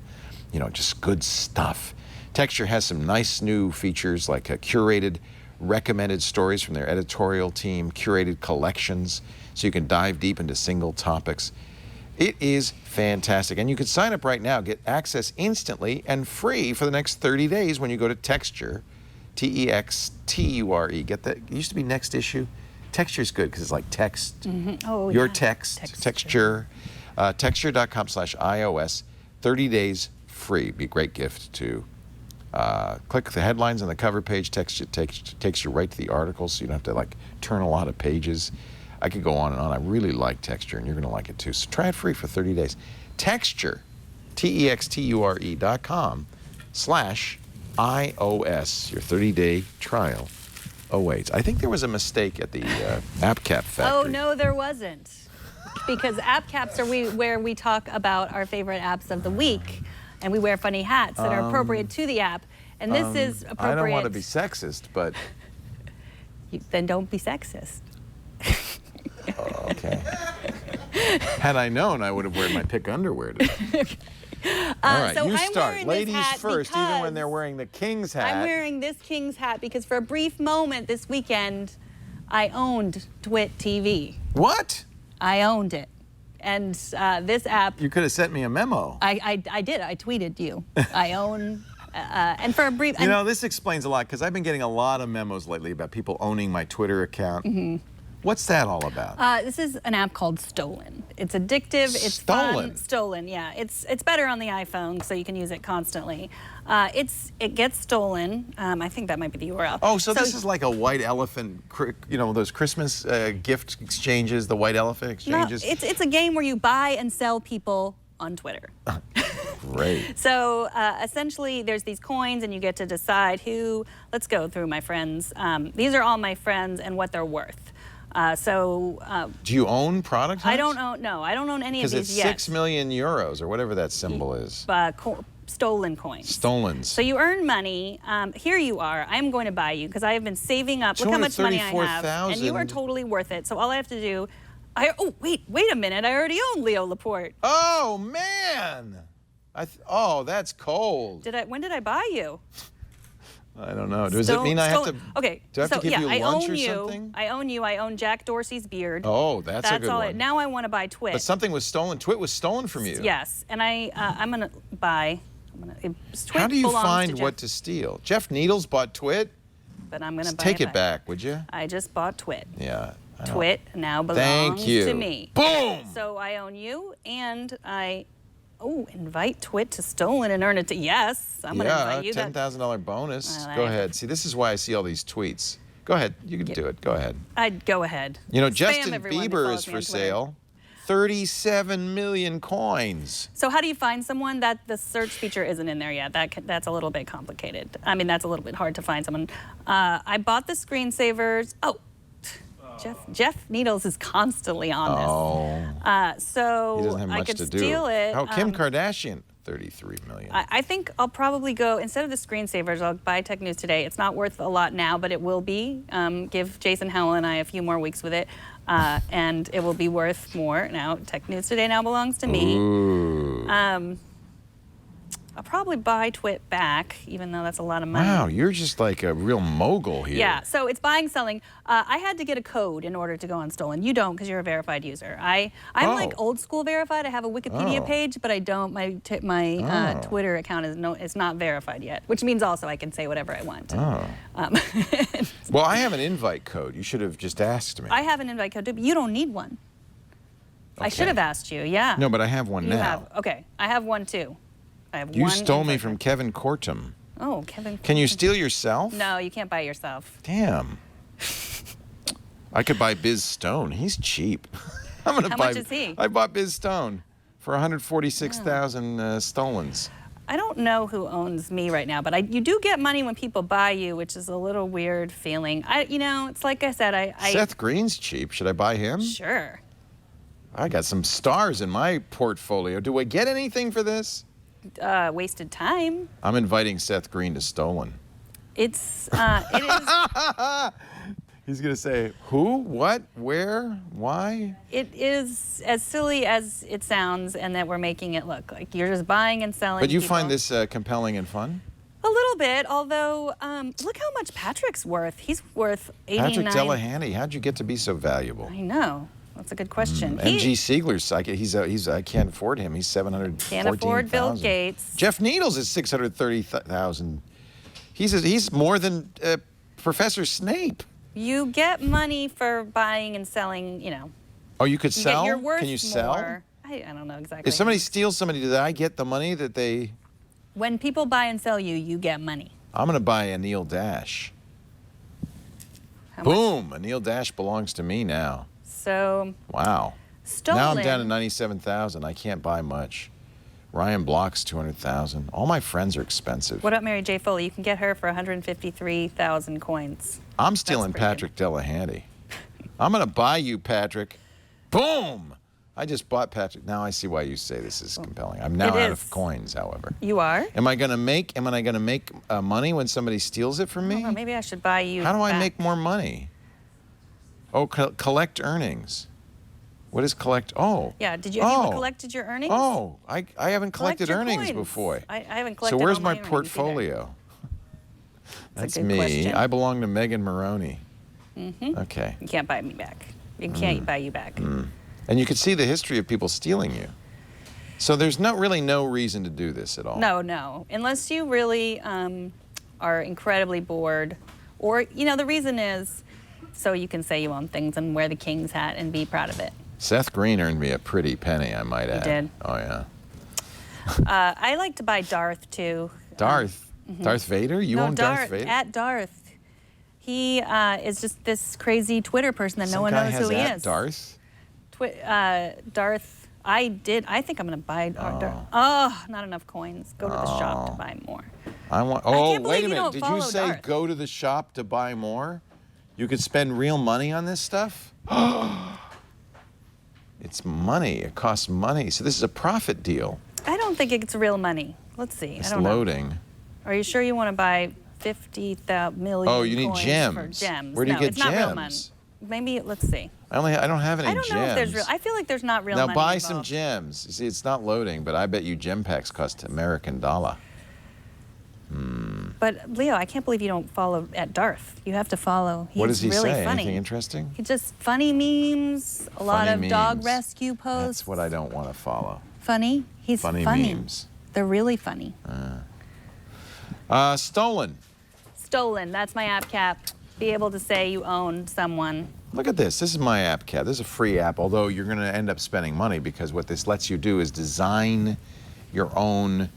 you know, just good stuff. Texture has some nice new features like curated recommended stories from their editorial team, curated collections, so you can dive deep into single topics. It is fantastic. And you can sign up right now, get access instantly and free for the next 30 days when you go to Texture, Texture. Get that? It used to be next issue. Texture is good because it's like text. Oh, your yeah. text. Texture. Texture.com/iOS. 30 days free. Be a great gift to click the headlines on the cover page. Texture takes you right to the article, so you don't have to like turn a lot of pages. I could go on and on. I really like Texture, and you're going to like it too. So try it free for 30 days. Texture, Texture.com/iOS. Your 30-day trial awaits. I think there was a mistake at the AppCap factory. Oh, no, there wasn't. Because app caps are where we talk about our favorite apps of the week, and we wear funny hats that are appropriate to the app. And this is appropriate. I don't want to be sexist, but... Then don't be sexist. Okay. Had I known, I would have worn my pick underwear today. All right, so you I'm start. wearing Ladies this hat first, even when because they're wearing the king's hat. I'm wearing this King's hat because for a brief moment this weekend, I owned Twit TV. What? I owned it. And this app... You could have sent me a memo. I did. I tweeted you. I own... and for a brief... You know, this explains a lot because I've been getting a lot of memos lately about people owning my Twitter account. What's that all about? This is an app called Stolen. It's addictive. It's Stolen? fun. Stolen, yeah. It's better on the iPhone, so you can use it constantly. It gets stolen. I think that might be the URL. Oh, so this is like a white elephant, you know, those Christmas gift exchanges, the white elephant exchanges? No, it's a game where you buy and sell people on Twitter. Great. So essentially, there's these coins, and you get to decide who. Let's go through my friends. These are all my friends and what they're worth. Do you own product? I don't own. No, I don't own any of Because these it's yet. €6 million or whatever that symbol is. Stolen coins. Stolen. So you earn money. Here you are. I'm going to buy you because I have been saving up. Look how much money I have, and you are totally worth it. So all I have to do. Oh wait a minute! I already own Leo Laporte. Oh man! Oh, that's cold. When did I buy you? I don't know. Does it mean I have to? Okay. Do I have to give you lunch or you. something? I own you. I own Jack Dorsey's beard. Oh, that's a good one. Now I want to buy Twit. But something was stolen. Twit was stolen from you. Yes, and I'm gonna buy. Twit How do you find to what to steal? Jeff Needles bought Twit. But I'm gonna buy take it back, would you? I just bought Twit. Yeah. Twit now belongs to me. Boom. So I own you, and I. Oh, invite Twit to Stolen and earn it to yes. I'm gonna invite you. $10,000 bonus. Go ahead. See, this is why I see all these tweets. Go ahead. You can do it. Go ahead. I'd go ahead. You know, Spam Justin everyone who Bieber follows is me for on Twitter. sale. 37 million coins. So how do you find someone that the search feature isn't in there yet? That's a little bit complicated. I mean, that's a little bit hard to find someone. I bought the screensavers. Oh. Jeff Needles is constantly on this. So he doesn't have much I could to do. steal it. Oh, Kim Kardashian, 33 million. I think I'll probably go, instead of the screensavers, I'll buy Tech News Today. It's not worth a lot now, but it will be. Give Jason Howell and I a few more weeks with it, and it will be worth more. Now, Tech News Today now belongs to me. Ooh. I'll probably buy Twit back, even though that's a lot of money. Wow, you're just like a real mogul here. Yeah, so it's buying, selling. I had to get a code in order to go on Stolen. You don't, because you're a verified user. I'm like old school verified. I have a Wikipedia page, but I don't. My Twitter account is not verified yet, which means also I can say whatever I want. Well, I have an invite code. You should have just asked me. I have an invite code, but you don't need one. Okay. I should have asked you, yeah. No, but I have one now. Okay, I have one too. You stole me from Kevin Kortum. Oh, Kevin. Can you steal yourself? No, you can't buy it yourself. Damn. I could buy Biz Stone. He's cheap. I'm gonna How buy. much is he? I bought Biz Stone for 146,000 stolens. I don't know who owns me right now, but you do get money when people buy you, which is a little weird feeling. It's like I said, Seth Green's cheap. Should I buy him? Sure. I got some stars in my portfolio. Do I get anything for this? Wasted time. I'm inviting Seth Green to Stolen. It is. He's going to say, who, what, where, why? It is as silly as it sounds, and that we're making it look like you're just buying and selling. But you people. find this compelling and fun? A little bit, although look how much Patrick's worth. He's worth 89. Patrick Delahanty, how'd you get to be so valuable? I know. That's a good question. MG Siegler's, I can't afford him. He's 714,000. Can't afford Bill Gates. Jeff Needles is 630,000. He's more than Professor Snape. You get money for buying and selling, Oh, you could sell? You're worth Can you sell? more. I don't know exactly. If somebody steals somebody, do I get the money that they... When people buy and sell you, you get money. I'm going to buy a Neil Dash. Boom! A Neil Dash belongs to me now. So... Wow. Stolen. Now I'm down to 97,000. I can't buy much. Ryan Block's 200,000. All my friends are expensive. What about Mary J. Foley? You can get her for 153,000 coins. I'm stealing Patrick Delahanty. I'm going to buy you, Patrick. Boom! I just bought Patrick. Now I see why you say this is compelling. I'm now out of coins, however. You are? Am I going to make money when somebody steals it from me? Well, maybe I should buy you How do I back. make more money? Oh, collect earnings. What is collect? Oh. Yeah, have you collected your earnings? Oh, I haven't collected Collect your earnings coins. before. I haven't collected So where's all my earnings portfolio? That's That's a good me. question. I belong to Megan Maroney. Mm-hmm. Okay. You can't buy me back. You can't buy you back. And you can see the history of people stealing you. So there's really no reason to do this at all. No. Unless you really are incredibly bored. Or, the reason is so you can say you own things and wear the king's hat and be proud of it. Seth Green earned me a pretty penny, I might add. He did? Oh, yeah. I like to buy Darth, too. Darth? Darth Vader? You own Darth Vader? At Darth. He is just this crazy Twitter person that no one knows who he is. Darth? Darth. I think I'm going to buy Darth. Oh, not enough coins. Go to the shop to buy more. Wait a minute. Did you say Darth. go to the shop to buy more? You could spend real money on this stuff? It's money. It costs money. So this is a profit deal. I don't think it's real money. Let's see. It's I don't loading. know. Are you sure you want to buy 50,000 million? Oh, you need coins gems. For gems. Where do you get it's not real money. gems? Maybe let's see. I don't have any gems. I don't know if there's real. I feel like there's not real now money. Now buy involved. some gems. You see, it's not loading, but I bet you gem packs cost American dollar. But Leo, I can't believe you don't follow at Darth. You have to follow. He's What does he really say? funny. Anything interesting? He just funny memes, a lot of dog memes. rescue posts. That's what I don't want to follow. Funny? He's funny. Memes. They're really funny. Stolen. Stolen. That's my app cap. Be able to say you owned someone. Look at this. This is my app cap. This is a free app, although you're going to end up spending money because what this lets you do is design your own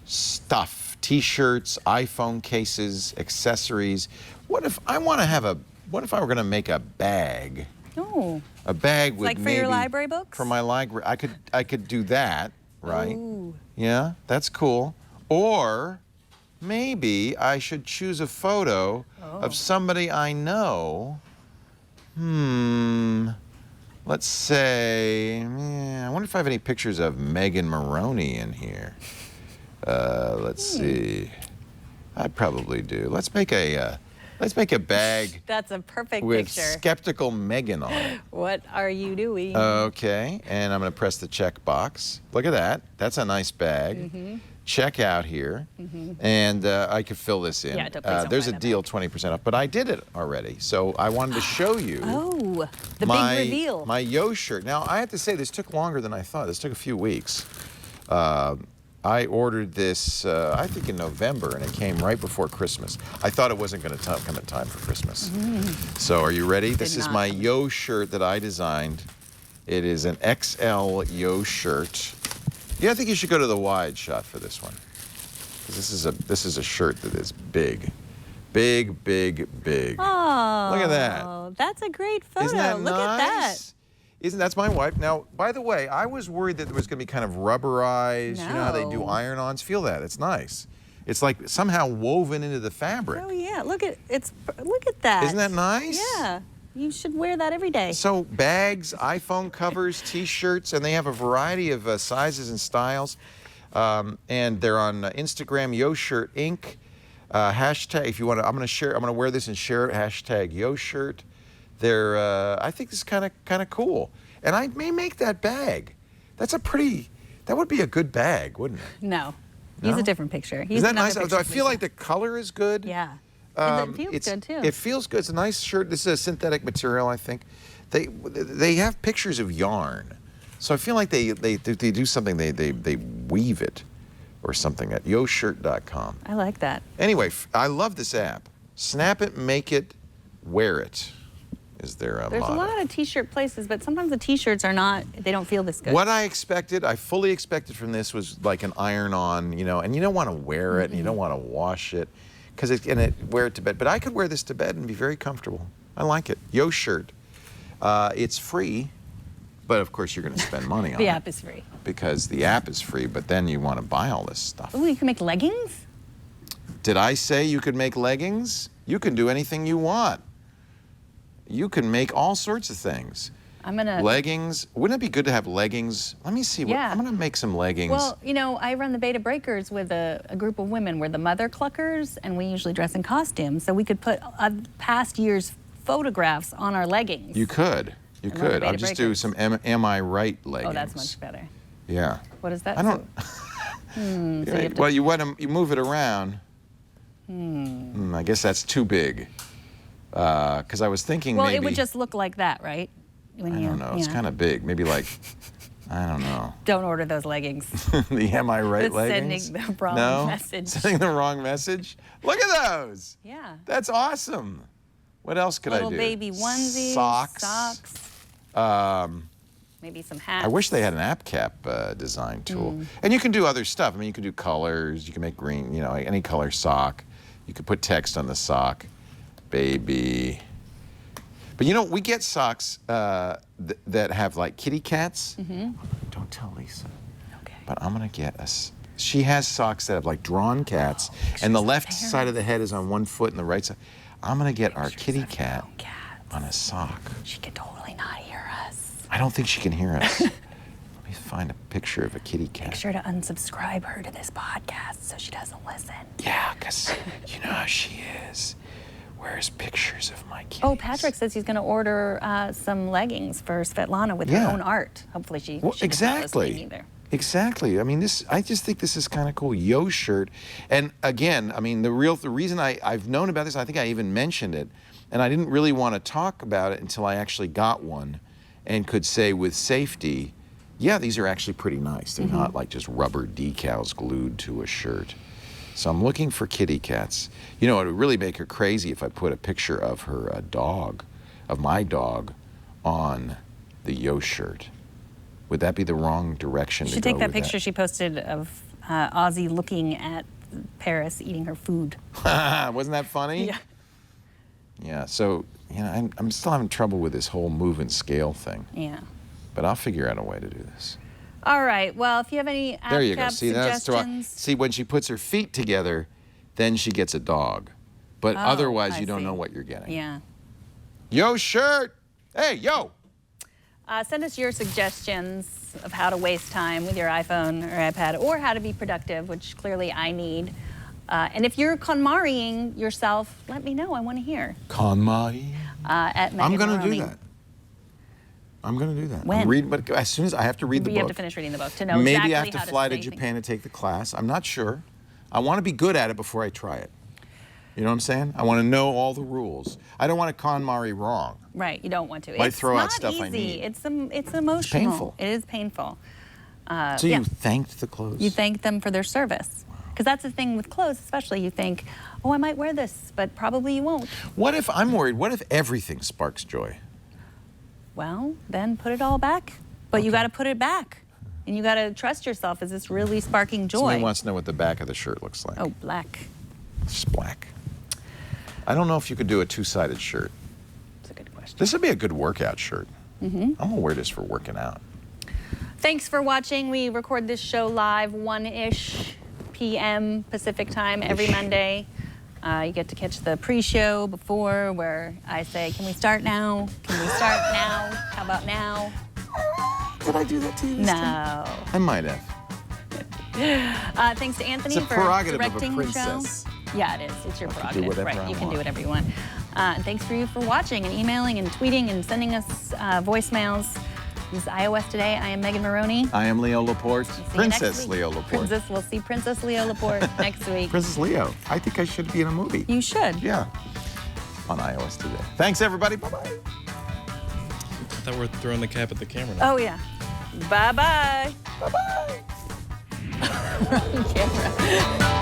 stuff. T-shirts, iPhone cases, accessories. What if I were going to make a bag? Oh. A bag with like for your library books? For my library. I could do that, right? Ooh. Yeah, that's cool. Or maybe I should choose a photo of somebody I know. Let's say, I wonder if I have any pictures of Megan Maroney in here. Let's see. I probably do. Let's make a bag. That's a perfect with picture. skeptical Megan on it. What are you doing? Okay, and I'm going to press the check box. Look at that. That's a nice bag. Check out here, and I could fill this in. Yeah, please don't there's buy a that deal, 20% off, but I did it already. So I wanted to show you. Oh, the my, big reveal. My Yo shirt. Now I have to say this took longer than I thought. This took a few weeks. I ordered this, I think in November, and it came right before Christmas. I thought it wasn't going to come in time for Christmas. So are you ready? This is my Yo shirt that I designed. It is an XL Yo shirt. Yeah, I think you should go to the wide shot for this one. 'Cause this is a shirt that is big. Big, big, big. Oh, look at that. That's a great photo. Isn't that Look nice? at that. That's my wife. Now, by the way, I was worried that it was going to be kind of rubberized. No. You know how they do iron-ons? Feel that. It's nice. It's like somehow woven into the fabric. Oh yeah, look at that. Isn't that nice? Yeah, you should wear that every day. So bags, iPhone covers, T-shirts, and they have a variety of sizes and styles. And they're on Instagram, Yo Shirt Inc. Hashtag, if you want to, I'm going to wear this and share it. Hashtag Yo Shirt. They're, I think this is kind of cool. And I may make that bag. That would be a good bag, wouldn't it? No. He's a different picture. Is that nice? I feel like the color is good. Yeah. And it feels good, too. It feels good. It's a nice shirt. This is a synthetic material, I think. They have pictures of yarn. So I feel like they do something, they weave it or something at yoshirt.com. I like that. Anyway, I love this app. Snap it, make it, wear it. Is there a There's motto. a lot of T-shirt places, but sometimes the T-shirts are not, they don't feel this good. What I fully expected from this was like an iron-on, and you don't want to wear it, and you don't want to wash it, wear it to bed. But I could wear this to bed and be very comfortable. I like it. Yo Shirt. It's free, but of course you're going to spend money on it. The app is free. Because the app is free, but then you want to buy all this stuff. Ooh, you can make leggings? Did I say you could make leggings? You can do anything you want. You can make all sorts of things. Leggings. Wouldn't it be good to have leggings? Let me see. I'm going to make some leggings. Well, I run the Beta Breakers with a group of women. We're the mother cluckers, and we usually dress in costumes. So we could put past year's photographs on our leggings. You could. You I love could. the I'll beta just do breakers. some Am I Right leggings. Oh, that's much better. Yeah. What is that? I don't. So you have to- Well, you move it around. I guess that's too big. Because I was thinking well, maybe. it would just look like that, right? When I don't know. It's kind of big. Maybe like. I don't know. Don't order those leggings. The Am I Right It's leggings? sending the wrong No? message. Sending the wrong message? Look at those. Yeah. That's awesome. What else could I do? Little baby onesies. Socks. Maybe some hats. I wish they had an app cap design tool. And you can do other stuff. I mean, you can do colors. You can make green, any color sock. You could put text on the sock. Baby. But we get socks that have like kitty cats. Don't tell Lisa. Okay. But I'm gonna get she has socks that have like drawn cats, and the left side of the head is on one foot and the right side. I'm gonna get our kitty cat on a sock. She could totally not hear us. I don't think she can hear us. Let me find a picture of a kitty cat. Make sure to unsubscribe her to this podcast so she doesn't listen. Yeah, because you know how she is. Where's pictures of my kitties? Oh, Patrick says he's going to order some leggings for Svetlana with her own art. Hopefully she does not listen either. Exactly. I mean, I just think this is kind of cool. Yo shirt. And again, I mean, the reason I've known about this, I think I even mentioned it, and I didn't really want to talk about it until I actually got one and could say with safety, yeah, these are actually pretty nice. They're not like just rubber decals glued to a shirt. So I'm looking for kitty cats. It would really make her crazy if I put a picture of her dog, of my dog, on the Yo shirt. Would that be the wrong direction to go? You should take that with picture she posted of Ozzy looking at Paris eating her food. Wasn't that funny? Yeah. Yeah, so, I'm still having trouble with this whole move and scale thing. Yeah. But I'll figure out a way to do this. All right. Well, if you have any app There you go. cap See, that's suggestions. See, when she puts her feet together, then she gets a dog. But otherwise, you don't know what you're getting. Yeah. Yo shirt! Hey, yo! Send us your suggestions of how to waste time with your iPhone or iPad, or how to be productive, which clearly I need. And if you're KonMariing yourself, let me know. I want to hear. KonMari? At Megan I'm going to Maroney. do that. I'm going to do that. When? But as soon as I have to read the book. You have to finish reading the book to know Maybe exactly I have to how fly to say Japan and take the class. I'm not sure. I want to be good at it before I try it. You know what I'm saying? I want to know all the rules. I don't want to KonMari wrong. Right, you don't want to. Might throw out not stuff easy. I need. It's emotional. It's painful. It is painful. So you thanked the clothes? You thank them for their service. Because that's the thing with clothes, especially. You think, oh, I might wear this, but probably you won't. What if, I'm worried, what if everything sparks joy? Well, then put it all back. But you got to put it back. And you got to trust yourself. Is this really sparking joy? Somebody wants to know what the back of the shirt looks like. Oh, black. It's just black. I don't know if you could do a two-sided shirt. That's a good question. This would be a good workout shirt. I'm going to wear this for working out. Thanks for watching. We record this show live 1-ish p.m. Pacific time every Monday. You get to catch the pre-show before where I say, can we start now? Can we start now? How about now? Did I do that to you this time? No. I might have. Thanks to Anthony It's a for prerogative of a directing the show. princess. Yeah, it is. It's your I can do prerogative. whatever Right. I You can want. do whatever you want. And thanks for you for watching and emailing and tweeting and sending us voicemails. This is iOS Today. I am Megan Maroney. I am Leo Laporte. See you Princess next week. Leo Laporte. We'll see Princess Leo Laporte next week. Princess Leo. I think I should be in a movie. You should. Yeah. On iOS Today. Thanks, everybody. Bye-bye. I thought we were throwing the cap at the camera now. Oh, yeah. Bye-bye. Bye-bye. Camera.